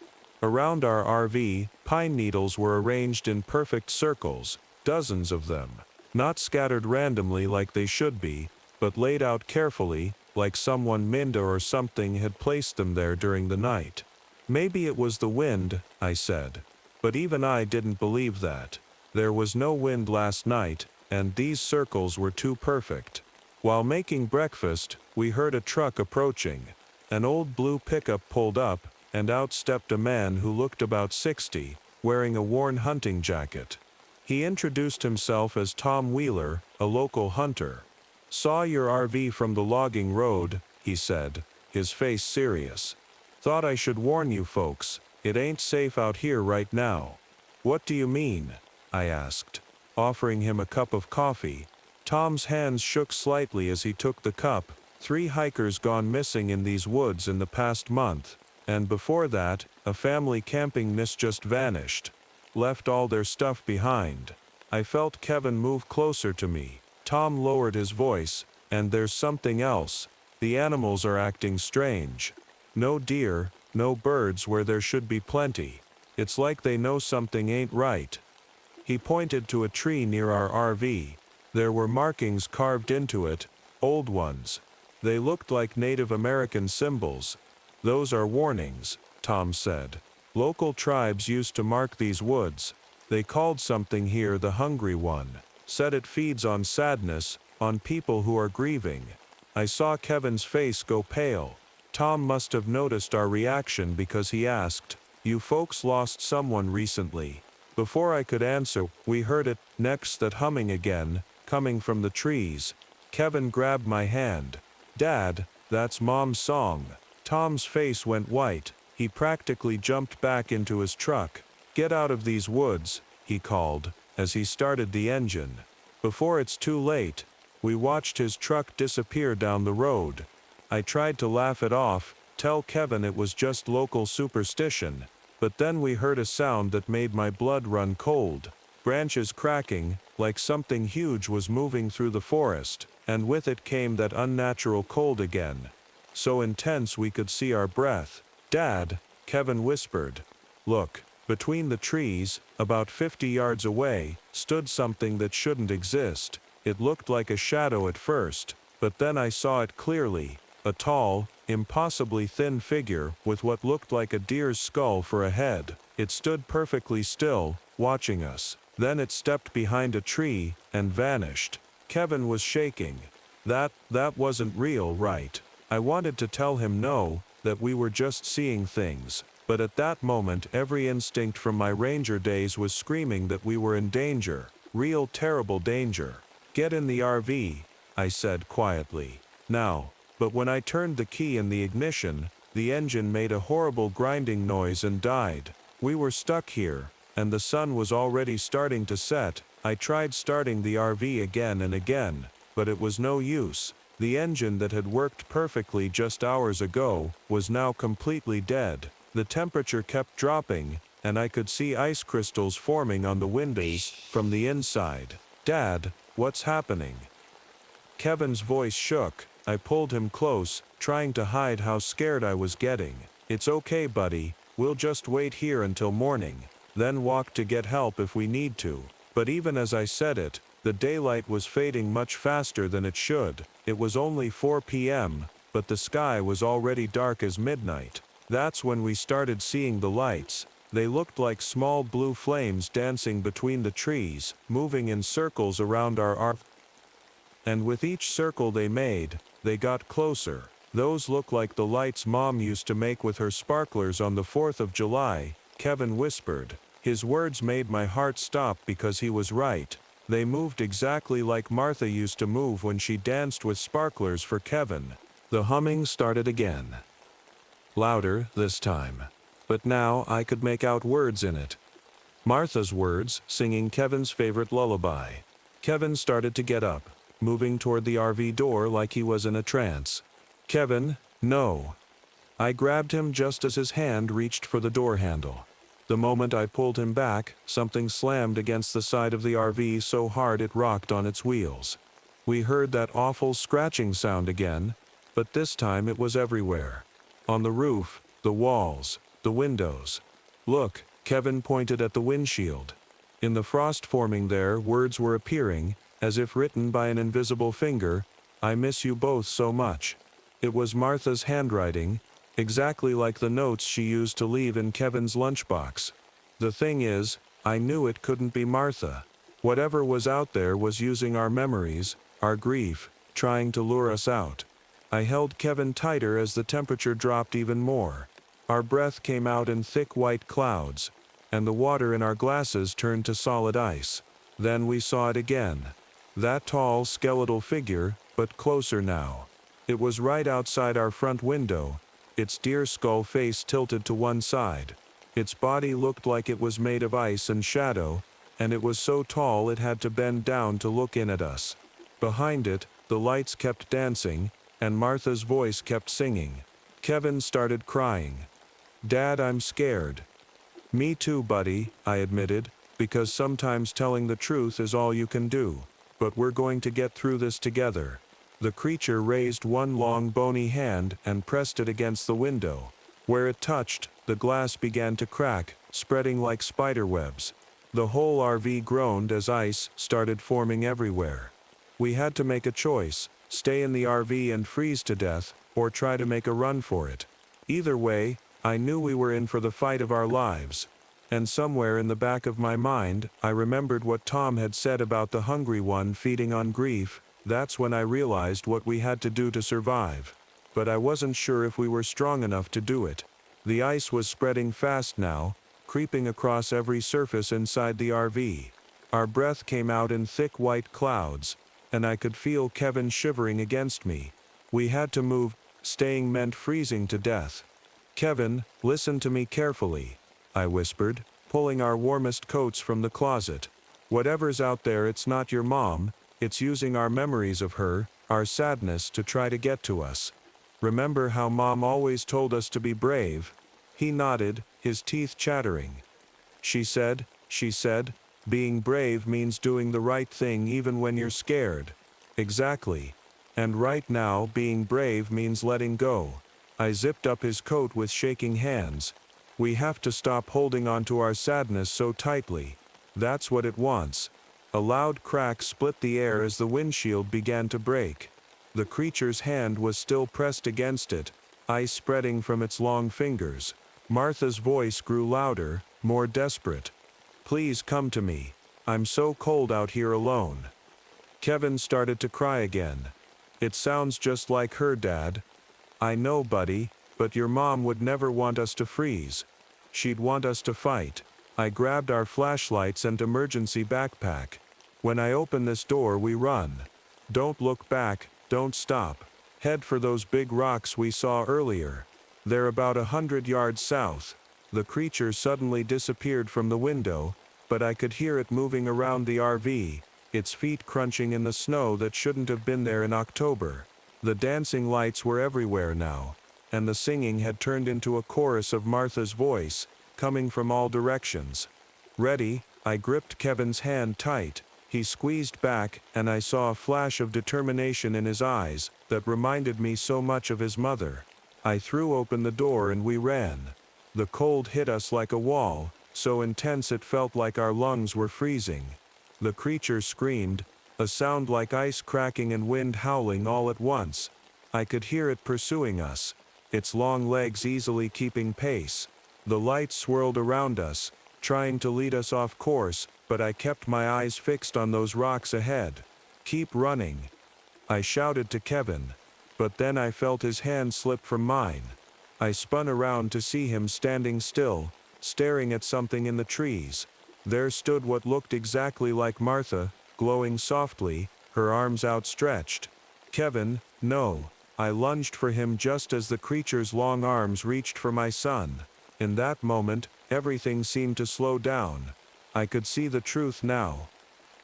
Around our RV, pine needles were arranged in perfect circles, dozens of them, not scattered randomly like they should be, but laid out carefully, like someone Minda or something had placed them there during the night. Maybe it was the wind, I said. But even I didn't believe that. There was no wind last night, and these circles were too perfect. While making breakfast, we heard a truck approaching. An old blue pickup pulled up, and out stepped a man who looked about 60, wearing a worn hunting jacket. He introduced himself as Tom Wheeler, a local hunter. Saw your RV from the logging road, he said. his face serious. "Thought I should warn you folks, it ain't safe out here right now." "What do you mean?" I asked, offering him a cup of coffee. Tom's hands shook slightly as he took the cup. 3 hikers gone missing in these woods in the past month, and before that, a family camping just vanished. Left all their stuff behind. I felt Kevin move closer to me. Tom lowered his voice, "And there's something else. The animals are acting strange. No deer, no birds where there should be plenty. It's like they know something ain't right." He pointed to a tree near our RV. There were markings carved into it, old ones. They looked like Native American symbols. "Those are warnings," Tom said. "Local tribes used to mark these woods. They called something here the Hungry One. Said it feeds on sadness, on people who are grieving." I saw Kevin's face go pale. Tom must have noticed our reaction because he asked, "You folks lost someone recently?" Before I could answer, we heard it next, that humming again, coming from the trees. Kevin grabbed my hand. "Dad, that's Mom's song." Tom's face went white. He practically jumped back into his truck. "Get out of these woods," he called, as he started the engine. Before it's too late. We watched his truck disappear down the road. I tried to laugh it off, tell Kevin it was just local superstition, but then we heard a sound that made my blood run cold. Branches cracking, like something huge was moving through the forest, and with it came that unnatural cold again. So intense we could see our breath. "Dad," Kevin whispered. "Look." Between the trees, about 50 yards away, stood something that shouldn't exist. It looked like a shadow at first, but then I saw it clearly. A tall, impossibly thin figure with what looked like a deer's skull for a head. It stood perfectly still, watching us. Then it stepped behind a tree and vanished. Kevin was shaking. That wasn't real, right? I wanted to tell him no, that we were just seeing things. But at that moment every instinct from my ranger days was screaming that we were in danger. Real terrible danger. "Get in the RV," I said quietly. "Now." But when I turned the key in the ignition, the engine made a horrible grinding noise and died. We were stuck here, and the sun was already starting to set. I tried starting the RV again and again, but it was no use. The engine that had worked perfectly just hours ago was now completely dead. The temperature kept dropping, and I could see ice crystals forming on the windows from the inside. "Dad, what's happening?" Kevin's voice shook. I pulled him close, trying to hide how scared I was getting. "It's okay, buddy. We'll just wait here until morning, then walk to get help if we need to." But even as I said it, the daylight was fading much faster than it should. It was only 4 p.m., but the sky was already dark as midnight. That's when we started seeing the lights. They looked like small blue flames dancing between the trees, moving in circles around our RV. And with each circle they made, they got closer. "Those look like the lights Mom used to make with her sparklers on the 4th of July, Kevin whispered. His words made my heart stop because he was right. They moved exactly like Martha used to move when she danced with sparklers for Kevin. The humming started again. Louder this time. But now I could make out words in it. Martha's words, singing Kevin's favorite lullaby. Kevin started to get up, moving toward the RV door like he was in a trance. "Kevin, no." I grabbed him just as his hand reached for the door handle. The moment I pulled him back, something slammed against the side of the RV so hard it rocked on its wheels. We heard that awful scratching sound again, but this time it was everywhere. On the roof, the walls, the windows. "Look," Kevin pointed at the windshield. In the frost forming there, words were appearing, as if written by an invisible finger. "I miss you both so much." It was Martha's handwriting, exactly like the notes she used to leave in Kevin's lunchbox. The thing is, I knew it couldn't be Martha. Whatever was out there was using our memories, our grief, trying to lure us out. I held Kevin tighter as the temperature dropped even more. Our breath came out in thick white clouds, and the water in our glasses turned to solid ice. Then we saw it again. That tall, skeletal figure, but closer now. It was right outside our front window, its deer skull face tilted to one side. Its body looked like it was made of ice and shadow, and it was so tall it had to bend down to look in at us. Behind it, the lights kept dancing, and Martha's voice kept singing. Kevin started crying. "Dad, I'm scared." "Me too, buddy," I admitted, "because sometimes telling the truth is all you can do. But we're going to get through this together." The creature raised one long bony hand and pressed it against the window. Where it touched, the glass began to crack, spreading like spider webs. The whole RV groaned as ice started forming everywhere. We had to make a choice: stay in the RV and freeze to death, or try to make a run for it. Either way, I knew we were in for the fight of our lives. And somewhere in the back of my mind, I remembered what Tom had said about the hungry one feeding on grief. That's when I realized what we had to do to survive. But I wasn't sure if we were strong enough to do it. The ice was spreading fast now, creeping across every surface inside the RV. Our breath came out in thick white clouds, and I could feel Kevin shivering against me. We had to move. Staying meant freezing to death. "Kevin, listen to me carefully," I whispered, pulling our warmest coats from the closet. "Whatever's out there, it's not your mom. It's using our memories of her, our sadness, to try to get to us. Remember how Mom always told us to be brave?" He nodded, his teeth chattering. She said, being brave means doing the right thing even when you're scared." "Exactly. And right now, being brave means letting go." I zipped up his coat with shaking hands. "We have to stop holding on to our sadness so tightly. That's what it wants." A loud crack split the air as the windshield began to break. The creature's hand was still pressed against it, ice spreading from its long fingers. Martha's voice grew louder, more desperate. "Please come to me. I'm so cold out here alone." Kevin started to cry again. "It sounds just like her, Dad." "I know, buddy, but your mom would never want us to freeze. She'd want us to fight." I grabbed our flashlights and emergency backpack. "When I open this door, we run. Don't look back, don't stop. Head for those big rocks we saw earlier. They're about 100 yards south." The creature suddenly disappeared from the window, but I could hear it moving around the RV, its feet crunching in the snow that shouldn't have been there in October. The dancing lights were everywhere now, and the singing had turned into a chorus of Martha's voice, coming from all directions. "Ready?" I gripped Kevin's hand tight. He squeezed back, and I saw a flash of determination in his eyes that reminded me so much of his mother. I threw open the door and we ran. The cold hit us like a wall, so intense it felt like our lungs were freezing. The creature screamed, a sound like ice cracking and wind howling all at once. I could hear it pursuing us, its long legs easily keeping pace. The lights swirled around us, trying to lead us off course, but I kept my eyes fixed on those rocks ahead. "Keep running," I shouted to Kevin, but then I felt his hand slip from mine. I spun around to see him standing still, staring at something in the trees. There stood what looked exactly like Martha, glowing softly, her arms outstretched. "Kevin, no." I lunged for him just as the creature's long arms reached for my son. In that moment, everything seemed to slow down. I could see the truth now.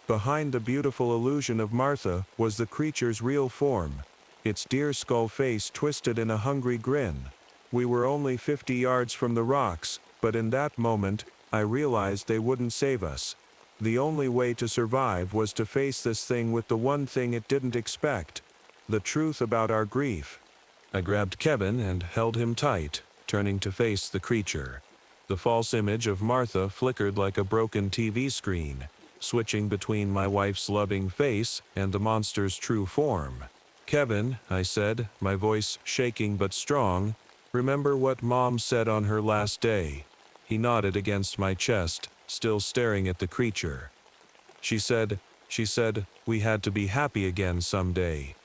Behind the beautiful illusion of Martha was the creature's real form, its deer skull face twisted in a hungry grin. We were only 50 yards from the rocks, but in that moment, I realized they wouldn't save us. The only way to survive was to face this thing with the one thing it didn't expect: the truth about our grief. I grabbed Kevin and held him tight, turning to face the creature. The false image of Martha flickered like a broken TV screen, switching between my wife's loving face and the monster's true form. "Kevin," I said, my voice shaking but strong, "remember what Mom said on her last day?" He nodded against my chest, still staring at the creature. She said, we had to be happy again someday."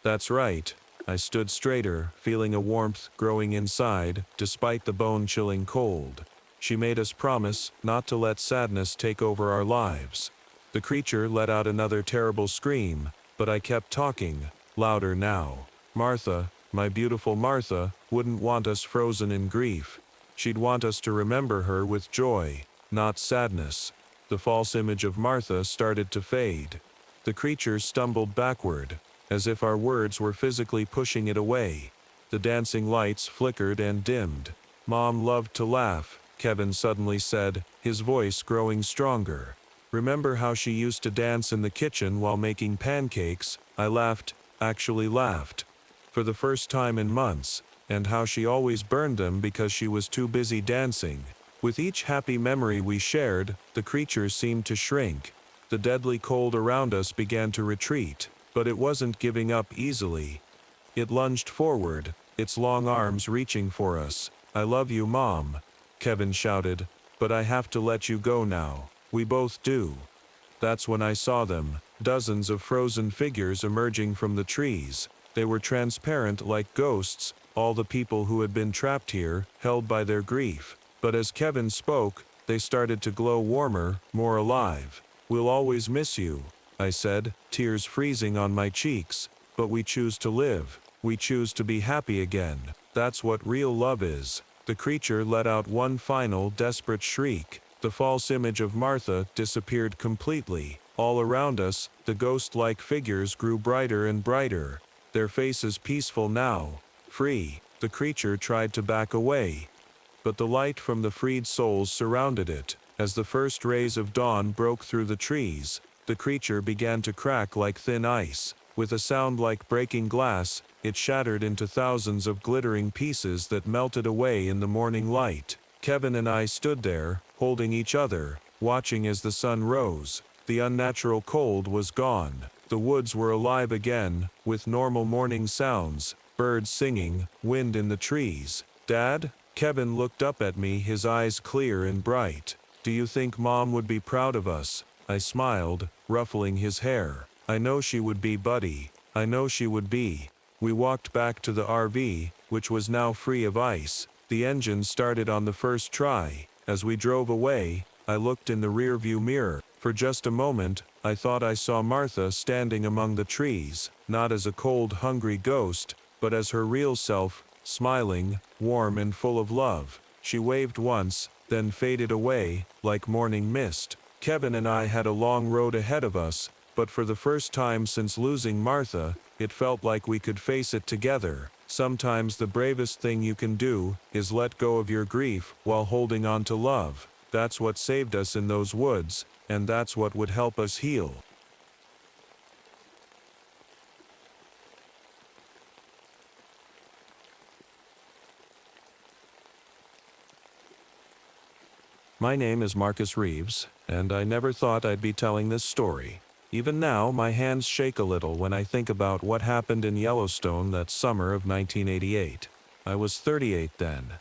"That's right." I stood straighter, feeling a warmth growing inside, despite the bone-chilling cold. "She made us promise not to let sadness take over our lives." The creature let out another terrible scream, but I kept talking, louder now. Martha, my beautiful Martha, wouldn't want us frozen in grief. She'd want us to remember her with joy, not sadness. The false image of Martha started to fade. The creature stumbled backward, as if our words were physically pushing it away. The dancing lights flickered and dimmed. Mom loved to laugh, Kevin suddenly said, his voice growing stronger. Remember how she used to dance in the kitchen while making pancakes? I laughed, actually laughed, for the first time in months, and how she always burned them because she was too busy dancing. With each happy memory we shared, the creature seemed to shrink. The deadly cold around us began to retreat, but it wasn't giving up easily. It lunged forward, its long arms reaching for us. I love you, Mom, Kevin shouted, but I have to let you go now. We both do. That's when I saw them, dozens of frozen figures emerging from the trees. They were transparent like ghosts, all the people who had been trapped here, held by their grief. But as Kevin spoke, they started to glow warmer, more alive. We'll always miss you, I said, tears freezing on my cheeks. But we choose to live. We choose to be happy again. That's what real love is. The creature let out one final, desperate shriek. The false image of Martha disappeared completely. All around us, the ghost-like figures grew brighter and brighter, their faces peaceful now, free. The creature tried to back away, but the light from the freed souls surrounded it. As the first rays of dawn broke through the trees, the creature began to crack like thin ice. With a sound like breaking glass, it shattered into thousands of glittering pieces that melted away in the morning light. Kevin and I stood there, holding each other, watching as the sun rose. The unnatural cold was gone. The woods were alive again, with normal morning sounds, birds singing, wind in the trees. Dad? Kevin looked up at me, his eyes clear and bright. Do you think Mom would be proud of us? I smiled, ruffling his hair. I know she would be, buddy. I know she would be. We walked back to the RV, which was now free of ice. The engine started on the first try. As we drove away, I looked in the rearview mirror. For just a moment, I thought I saw Martha standing among the trees, not as a cold, hungry ghost, but as her real self, smiling, warm and full of love. She waved once, then faded away, like morning mist. Kevin and I had a long road ahead of us, but for the first time since losing Martha, it felt like we could face it together. Sometimes the bravest thing you can do is let go of your grief while holding on to love. That's what saved us in those woods, and that's what would help us heal. My name is Marcus Reeves, and I never thought I'd be telling this story. Even now, my hands shake a little when I think about what happened in Yellowstone that summer of 1988. I was 38 then,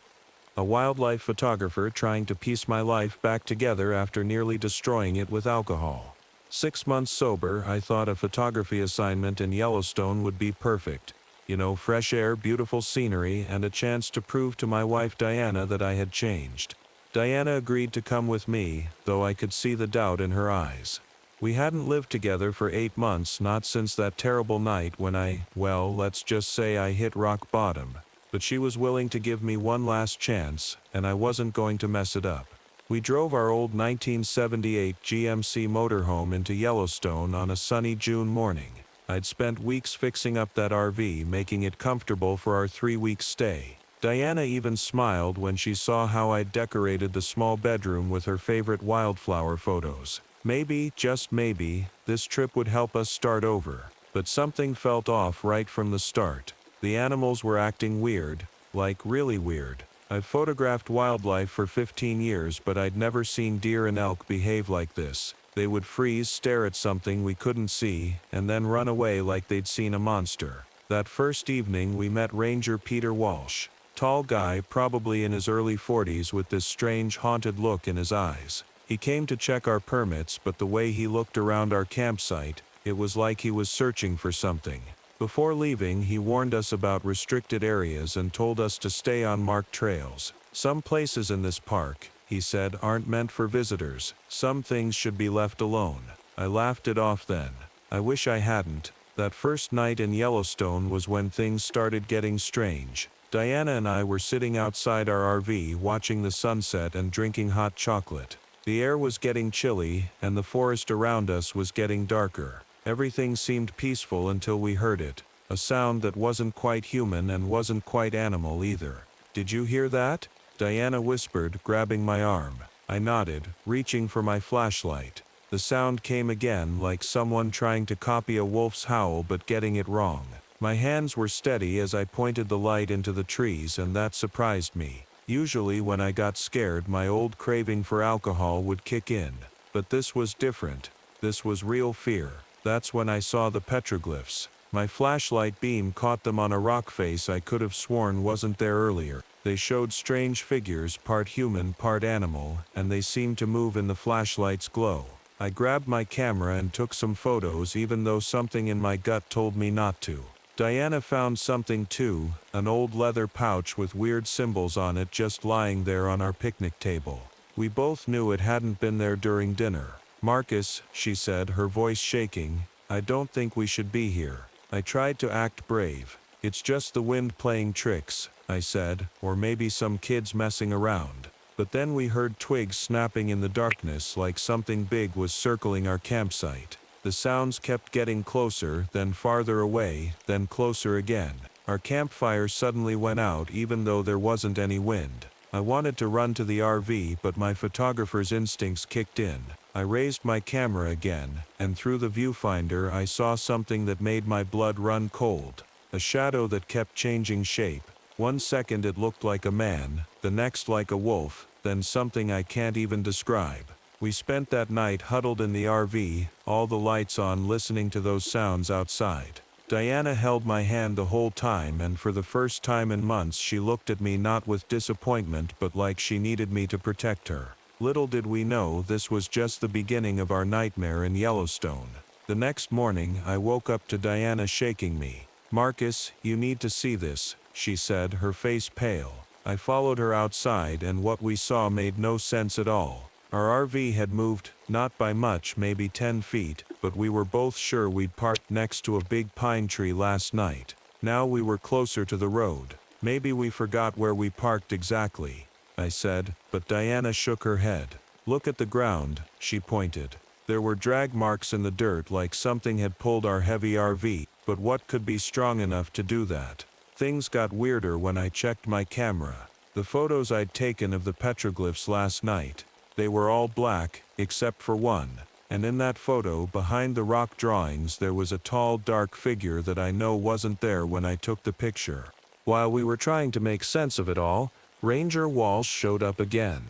a wildlife photographer trying to piece my life back together after nearly destroying it with alcohol. 6 months sober, I thought a photography assignment in Yellowstone would be perfect. You know, fresh air, beautiful scenery, and a chance to prove to my wife Diana that I had changed. Diana agreed to come with me, though I could see the doubt in her eyes. We hadn't lived together for 8 months, not since that terrible night when let's just say I hit rock bottom. But she was willing to give me one last chance, and I wasn't going to mess it up. We drove our old 1978 GMC motorhome into Yellowstone on a sunny June morning. I'd spent weeks fixing up that RV, making it comfortable for our 3-week stay. Diana even smiled when she saw how I'd decorated the small bedroom with her favorite wildflower photos. Maybe, just maybe, this trip would help us start over. But something felt off right from the start. The animals were acting weird, like really weird. I've photographed wildlife for 15 years, but I'd never seen deer and elk behave like this. They would freeze, stare at something we couldn't see, and then run away like they'd seen a monster. That first evening we met Ranger Peter Walsh. Tall guy, probably in his early 40s, with this strange haunted look in his eyes. He came to check our permits, but the way he looked around our campsite, it was like he was searching for something. Before leaving, he warned us about restricted areas and told us to stay on marked trails. Some places in this park, he said, aren't meant for visitors. Some things should be left alone. I laughed it off then. I wish I hadn't. That first night in Yellowstone was when things started getting strange. Diana and I were sitting outside our RV watching the sunset and drinking hot chocolate. The air was getting chilly, and the forest around us was getting darker. Everything seemed peaceful until we heard it. A sound that wasn't quite human and wasn't quite animal either. "Did you hear that?" Diana whispered, grabbing my arm. I nodded, reaching for my flashlight. The sound came again, like someone trying to copy a wolf's howl but getting it wrong. My hands were steady as I pointed the light into the trees, and that surprised me. Usually when I got scared, my old craving for alcohol would kick in. But this was different. This was real fear. That's when I saw the petroglyphs. My flashlight beam caught them on a rock face I could have sworn wasn't there earlier. They showed strange figures, part human, part animal, and they seemed to move in the flashlight's glow. I grabbed my camera and took some photos, even though something in my gut told me not to. Diana found something too, an old leather pouch with weird symbols on it just lying there on our picnic table. We both knew it hadn't been there during dinner. "Marcus," she said, her voice shaking, "I don't think we should be here." I tried to act brave. "It's just the wind playing tricks," I said, "or maybe some kids messing around." But then we heard twigs snapping in the darkness, like something big was circling our campsite. The sounds kept getting closer, then farther away, then closer again. Our campfire suddenly went out even though there wasn't any wind. I wanted to run to the RV, but my photographer's instincts kicked in. I raised my camera again, and through the viewfinder I saw something that made my blood run cold. A shadow that kept changing shape. One second it looked like a man, the next like a wolf, then something I can't even describe. We spent that night huddled in the RV, all the lights on, listening to those sounds outside. Diana held my hand the whole time, and for the first time in months she looked at me not with disappointment but like she needed me to protect her. Little did we know this was just the beginning of our nightmare in Yellowstone. The next morning I woke up to Diana shaking me. "Marcus, you need to see this," she said, her face pale. I followed her outside, and what we saw made no sense at all. Our RV had moved, not by much, maybe 10 feet, but we were both sure we'd parked next to a big pine tree last night. Now we were closer to the road. "Maybe we forgot where we parked exactly," I said, but Diana shook her head. "Look at the ground," she pointed. There were drag marks in the dirt like something had pulled our heavy RV, but what could be strong enough to do that? Things got weirder when I checked my camera. The photos I'd taken of the petroglyphs last night, they were all black, except for one. And in that photo, behind the rock drawings, there was a tall, dark figure that I know wasn't there when I took the picture. While we were trying to make sense of it all, Ranger Walsh showed up again.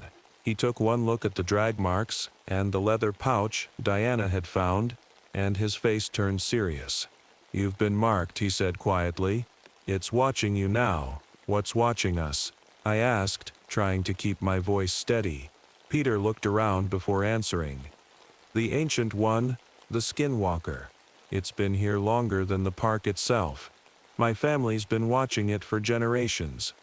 He took one look at the drag marks and the leather pouch Diana had found, and his face turned serious. "You've been marked," he said quietly. "It's watching you now." "What's watching us?" I asked, trying to keep my voice steady. Peter looked around before answering. "The Ancient One, the Skinwalker. It's been here longer than the park itself. My family's been watching it for generations."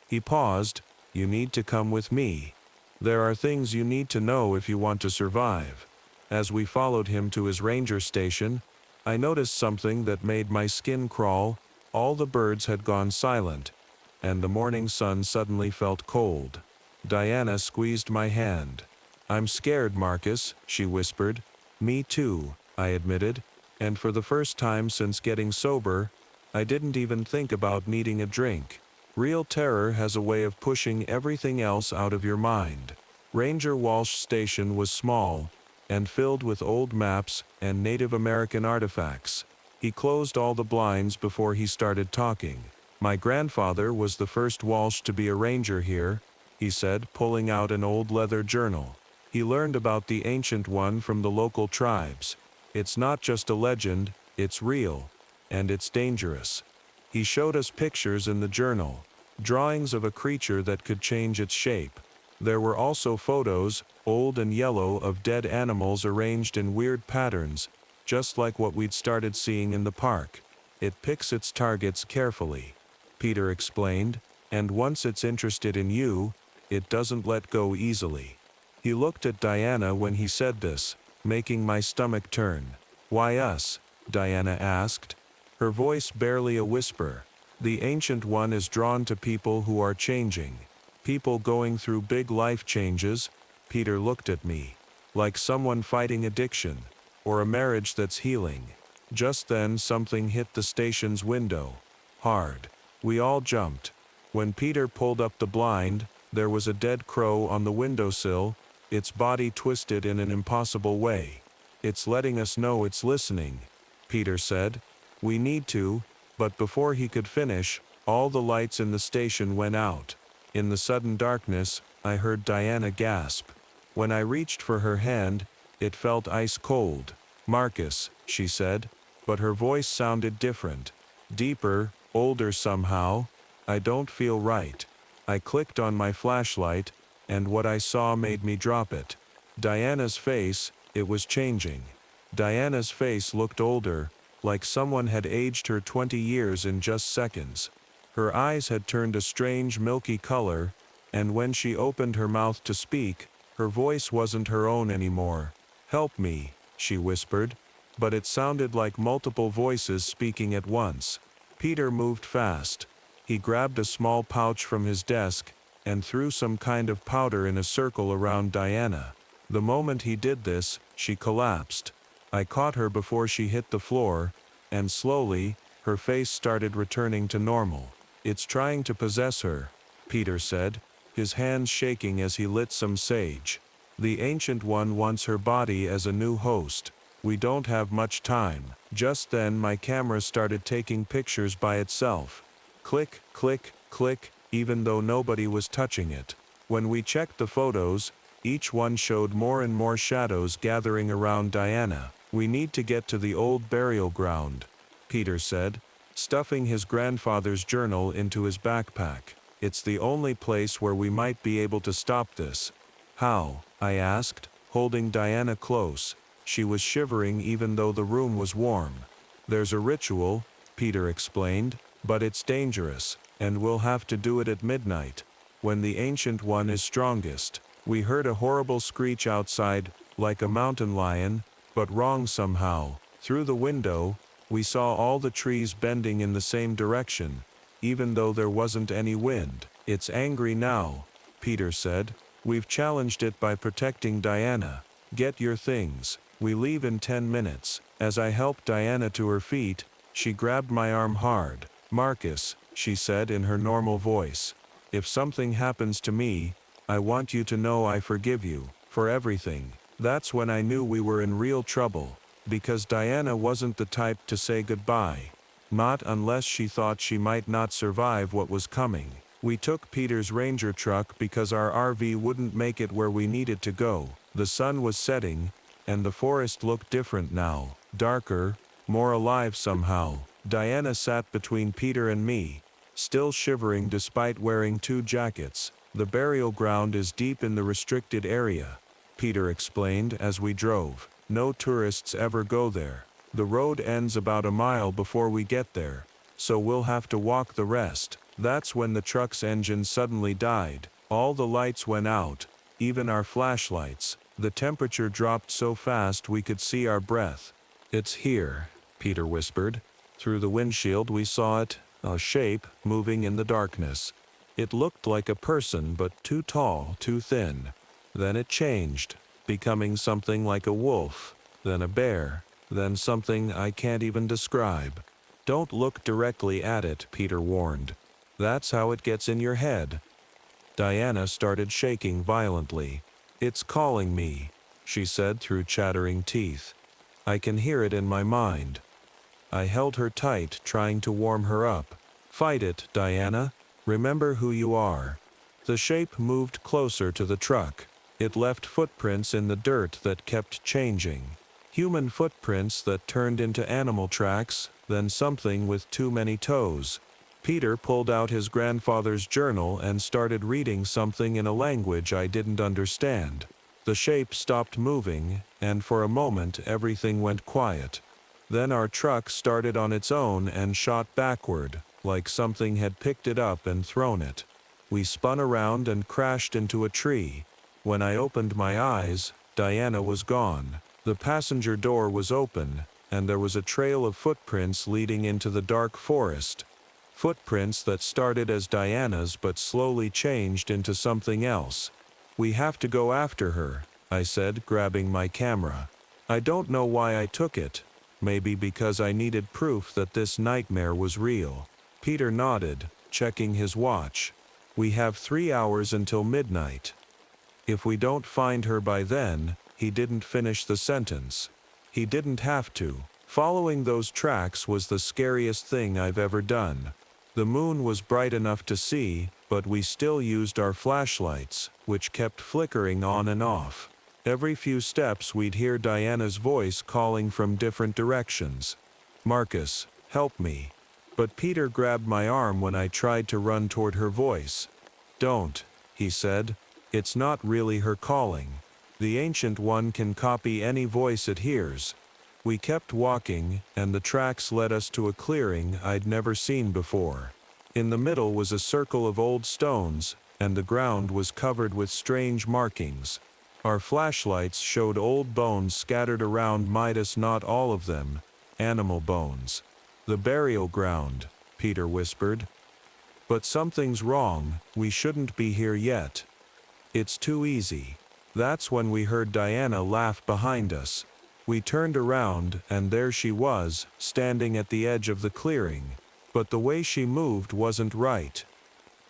He paused. "You need to come with me. There are things you need to know if you want to survive." As we followed him to his ranger station, I noticed something that made my skin crawl. All the birds had gone silent, and the morning sun suddenly felt cold. Diana squeezed my hand. "I'm scared, Marcus," she whispered. "Me too," I admitted, and for the first time since getting sober, I didn't even think about needing a drink. Real terror has a way of pushing everything else out of your mind. Ranger Walsh Station was small, and filled with old maps and Native American artifacts. He closed all the blinds before he started talking. "My grandfather was the first Walsh to be a ranger here," he said, pulling out an old leather journal. "He learned about the Ancient One from the local tribes. It's not just a legend, it's real, and it's dangerous." He showed us pictures in the journal, drawings of a creature that could change its shape. There were also photos, old and yellow, of dead animals arranged in weird patterns, just like what we'd started seeing in the park. "It picks its targets carefully," Peter explained, "and once it's interested in you, it doesn't let go easily." He looked at Diana when he said this, making my stomach turn. "Why us?" Diana asked, her voice barely a whisper. The Ancient One is drawn to people who are changing. People going through big life changes. Peter looked at me. Like someone fighting addiction. Or a marriage that's healing. Just then something hit the station's window. Hard. We all jumped. When Peter pulled up the blind, there was a dead crow on the windowsill, its body twisted in an impossible way. It's letting us know it's listening, Peter said. We need to, but before he could finish, all the lights in the station went out. In the sudden darkness, I heard Diana gasp. When I reached for her hand, it felt ice cold. Marcus, she said, but her voice sounded different. Deeper, older somehow. I don't feel right. I clicked on my flashlight, and what I saw made me drop it. Diana's face, it was changing. Diana's face looked older, like someone had aged her 20 years in just seconds. Her eyes had turned a strange milky color, and when she opened her mouth to speak, her voice wasn't her own anymore. "Help me," she whispered, but it sounded like multiple voices speaking at once. Peter moved fast. He grabbed a small pouch from his desk and threw some kind of powder in a circle around Diana. The moment he did this, she collapsed. I caught her before she hit the floor, and slowly, her face started returning to normal. "It's trying to possess her," Peter said, his hands shaking as he lit some sage. "The Ancient One wants her body as a new host. We don't have much time." Just then my camera started taking pictures by itself. Click, click, click, even though nobody was touching it. When we checked the photos, each one showed more and more shadows gathering around Diana. "We need to get to the old burial ground," Peter said, stuffing his grandfather's journal into his backpack. "It's the only place where we might be able to stop this." "How?" I asked, holding Diana close. She was shivering even though the room was warm. "There's a ritual," Peter explained, "but it's dangerous, and we'll have to do it at midnight, when the Ancient One is strongest." We heard a horrible screech outside, like a mountain lion, but wrong somehow. Through the window, we saw all the trees bending in the same direction, even though there wasn't any wind. "It's angry now," Peter said. "We've challenged it by protecting Diana. Get your things. We leave in 10 minutes. As I helped Diana to her feet, she grabbed my arm hard. "Marcus," she said in her normal voice, "if something happens to me, I want you to know I forgive you, for everything." That's when I knew we were in real trouble, because Diana wasn't the type to say goodbye. Not unless she thought she might not survive what was coming. We took Peter's Ranger truck because our RV wouldn't make it where we needed to go. The sun was setting, and the forest looked different now. Darker, more alive somehow. Diana sat between Peter and me, still shivering despite wearing 2 jackets. "The burial ground is deep in the restricted area," Peter explained as we drove. "No tourists ever go there. The road ends about a mile before we get there, so we'll have to walk the rest." That's when the truck's engine suddenly died. All the lights went out, even our flashlights. The temperature dropped so fast we could see our breath. "It's here," Peter whispered. Through the windshield we saw it, a shape, moving in the darkness. It looked like a person, but too tall, too thin. Then it changed, becoming something like a wolf, then a bear, then something I can't even describe. "Don't look directly at it," Peter warned. "That's how it gets in your head." Diana started shaking violently. "It's calling me," she said through chattering teeth. "I can hear it in my mind." I held her tight, trying to warm her up. "Fight it, Diana. Remember who you are." The shape moved closer to the truck. It left footprints in the dirt that kept changing. Human footprints that turned into animal tracks, then something with too many toes. Peter pulled out his grandfather's journal and started reading something in a language I didn't understand. The shape stopped moving, and for a moment everything went quiet. Then our truck started on its own and shot backward, like something had picked it up and thrown it. We spun around and crashed into a tree. When I opened my eyes, Diana was gone. The passenger door was open, and there was a trail of footprints leading into the dark forest. Footprints that started as Diana's but slowly changed into something else. "We have to go after her," I said, grabbing my camera. I don't know why I took it. Maybe because I needed proof that this nightmare was real. Peter nodded, checking his watch. "We have 3 hours until midnight. If we don't find her by then," he didn't finish the sentence. He didn't have to. Following those tracks was the scariest thing I've ever done. The moon was bright enough to see, but we still used our flashlights, which kept flickering on and off. Every few steps we'd hear Diana's voice calling from different directions. "Marcus, help me." But Peter grabbed my arm when I tried to run toward her voice. "Don't," he said. "It's not really her calling. The Ancient One can copy any voice it hears." We kept walking, and the tracks led us to a clearing I'd never seen before. In the middle was a circle of old stones, and the ground was covered with strange markings. Our flashlights showed old bones scattered around, Midas, not all of them, animal bones. "The burial ground," Peter whispered. "But something's wrong, we shouldn't be here yet. It's too easy." That's when we heard Diana laugh behind us. We turned around, and there she was, standing at the edge of the clearing. But the way she moved wasn't right.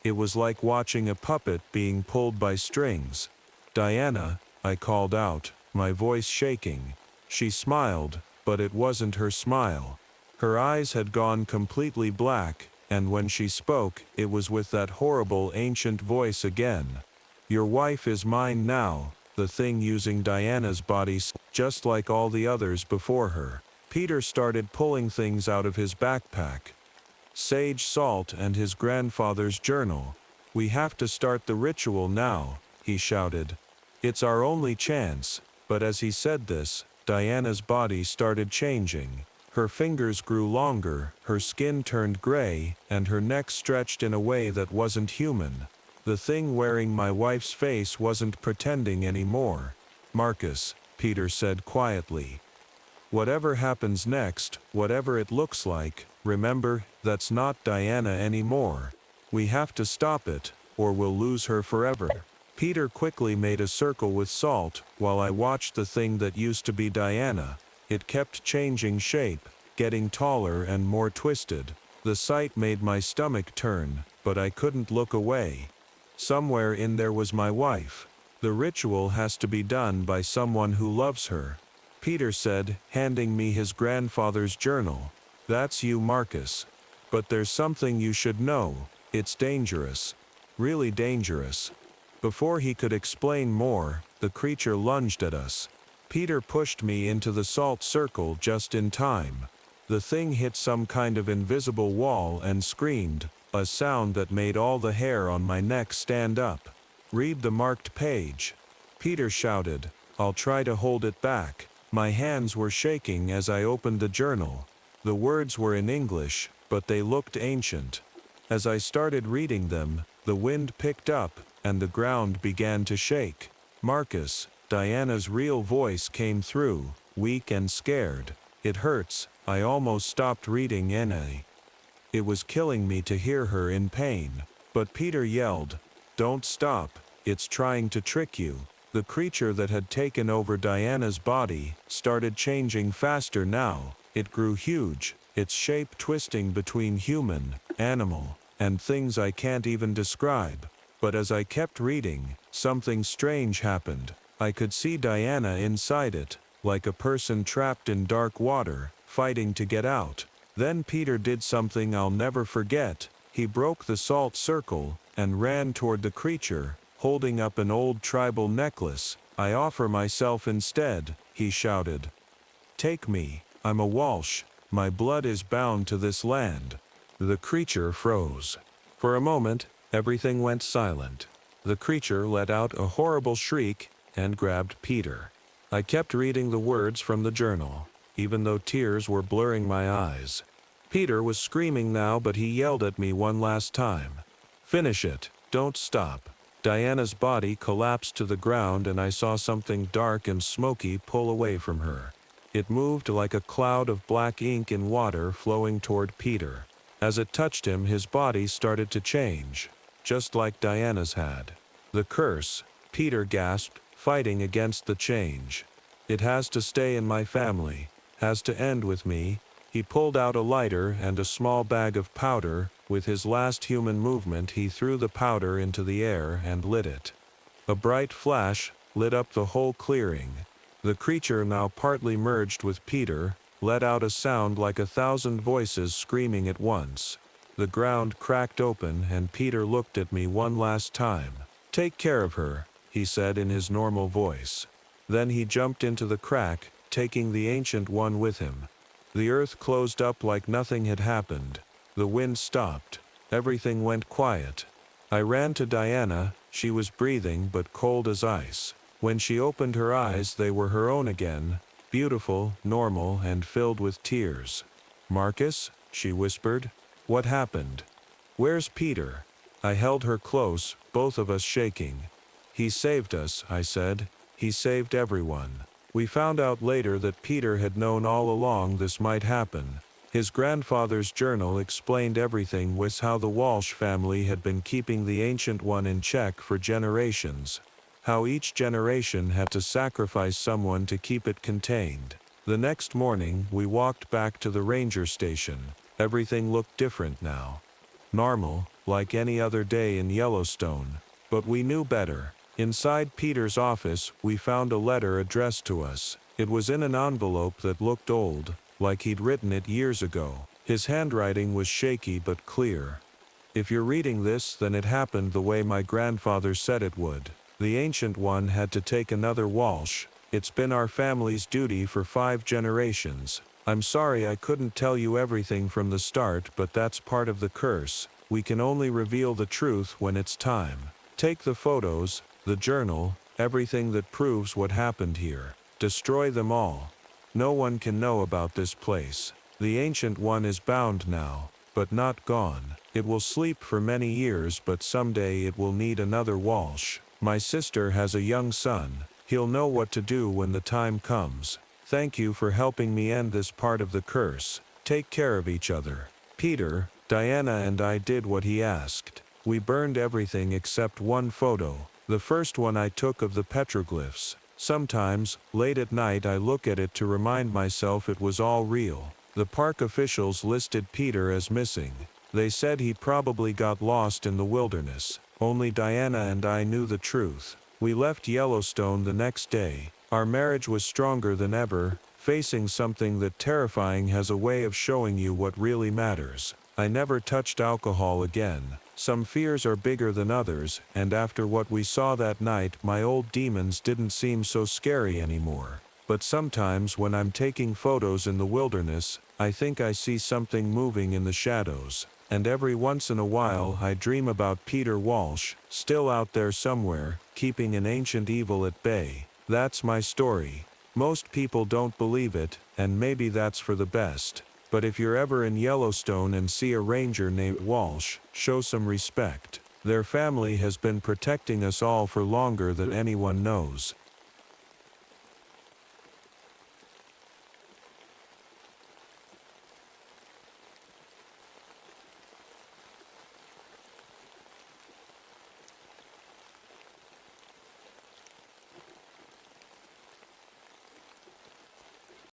It was like watching a puppet being pulled by strings. "Diana," I called out, my voice shaking. She smiled, but it wasn't her smile. Her eyes had gone completely black, and when she spoke, it was with that horrible ancient voice again. "Your wife is mine now," the thing using Diana's body, just like all the others before her. Peter started pulling things out of his backpack. Sage salt and his grandfather's journal. "We have to start the ritual now," he shouted. "It's our only chance." But as he said this, Diana's body started changing. Her fingers grew longer, her skin turned gray, and her neck stretched in a way that wasn't human. The thing wearing my wife's face wasn't pretending anymore. "Marcus," Peter said quietly. "Whatever happens next, whatever it looks like, remember, that's not Diana anymore. We have to stop it, or we'll lose her forever." Peter quickly made a circle with salt, while I watched the thing that used to be Diana. It kept changing shape, getting taller and more twisted. The sight made my stomach turn, but I couldn't look away. Somewhere in there was my wife. "The ritual has to be done by someone who loves her," Peter said, handing me his grandfather's journal. "That's you, Marcus. But there's something you should know. It's dangerous. Really dangerous." Before he could explain more, the creature lunged at us. Peter pushed me into the salt circle just in time. The thing hit some kind of invisible wall and screamed, a sound that made all the hair on my neck stand up. "Read the marked page," Peter shouted. "I'll try to hold it back." My hands were shaking as I opened the journal. The words were in English, but they looked ancient. As I started reading them, the wind picked up, and the ground began to shake. "Marcus," Diana's real voice came through, weak and scared. "It hurts." I almost stopped reading NA. It was killing me to hear her in pain. But Peter yelled, "Don't stop, it's trying to trick you." The creature that had taken over Diana's body started changing faster now. It grew huge, its shape twisting between human, animal, and things I can't even describe. But as I kept reading, something strange happened. I could see Diana inside it, like a person trapped in dark water, fighting to get out. Then Peter did something I'll never forget. He broke the salt circle and ran toward the creature, holding up an old tribal necklace. "I offer myself instead," he shouted. "Take me, I'm a Walsh. My blood is bound to this land." The creature froze. For a moment, everything went silent. The creature let out a horrible shriek and grabbed Peter. I kept reading the words from the journal, even though tears were blurring my eyes. Peter was screaming now, but he yelled at me one last time. "Finish it, don't stop." Diana's body collapsed to the ground, and I saw something dark and smoky pull away from her. It moved like a cloud of black ink in water flowing toward Peter. As it touched him, his body started to change, just like Diana's had. The curse, Peter gasped, fighting against the change. It has to stay in my family, has to end with me. He pulled out a lighter and a small bag of powder. With his last human movement, he threw the powder into the air and lit it. A bright flash lit up the whole clearing. The creature, now partly merged with Peter, let out a sound like 1,000 voices screaming at once. The ground cracked open and Peter looked at me one last time. "Take care of her," he said in his normal voice. Then he jumped into the crack, taking the Ancient One with him. The earth closed up like nothing had happened. The wind stopped. Everything went quiet. I ran to Diana. She was breathing but cold as ice. When she opened her eyes, they were her own again, beautiful, normal, and filled with tears. "Marcus," she whispered. "What happened? Where's Peter?" I held her close, both of us shaking. "He saved us," I said. "He saved everyone." We found out later that Peter had known all along this might happen. His grandfather's journal explained everything, with how the Walsh family had been keeping the Ancient One in check for generations. How each generation had to sacrifice someone to keep it contained. The next morning, we walked back to the ranger station. Everything looked different now. Normal, like any other day in Yellowstone. But we knew better. Inside Peter's office, we found a letter addressed to us. It was in an envelope that looked old, like he'd written it years ago. His handwriting was shaky but clear. "If you're reading this, then it happened the way my grandfather said it would. The Ancient One had to take another Walsh. It's been our family's duty for 5 generations. I'm sorry I couldn't tell you everything from the start, but that's part of the curse. We can only reveal the truth when it's time. Take the photos, the journal, everything that proves what happened here. Destroy them all. No one can know about this place. The Ancient One is bound now, but not gone. It will sleep for many years, but someday it will need another Walsh. My sister has a young son. He'll know what to do when the time comes. Thank you for helping me end this part of the curse. Take care of each other." Peter, Diana and I did what he asked. We burned everything except one photo, the first one I took of the petroglyphs. Sometimes, late at night, I look at it to remind myself it was all real. The park officials listed Peter as missing. They said he probably got lost in the wilderness. Only Diana and I knew the truth. We left Yellowstone the next day. Our marriage was stronger than ever. Facing something that terrifying has a way of showing you what really matters. I never touched alcohol again. Some fears are bigger than others, and after what we saw that night, my old demons didn't seem so scary anymore. But sometimes when I'm taking photos in the wilderness, I think I see something moving in the shadows. And every once in a while I dream about Peter Walsh, still out there somewhere, keeping an ancient evil at bay. That's my story. Most people don't believe it, and maybe that's for the best. But if you're ever in Yellowstone and see a ranger named Walsh, show some respect. Their family has been protecting us all for longer than anyone knows.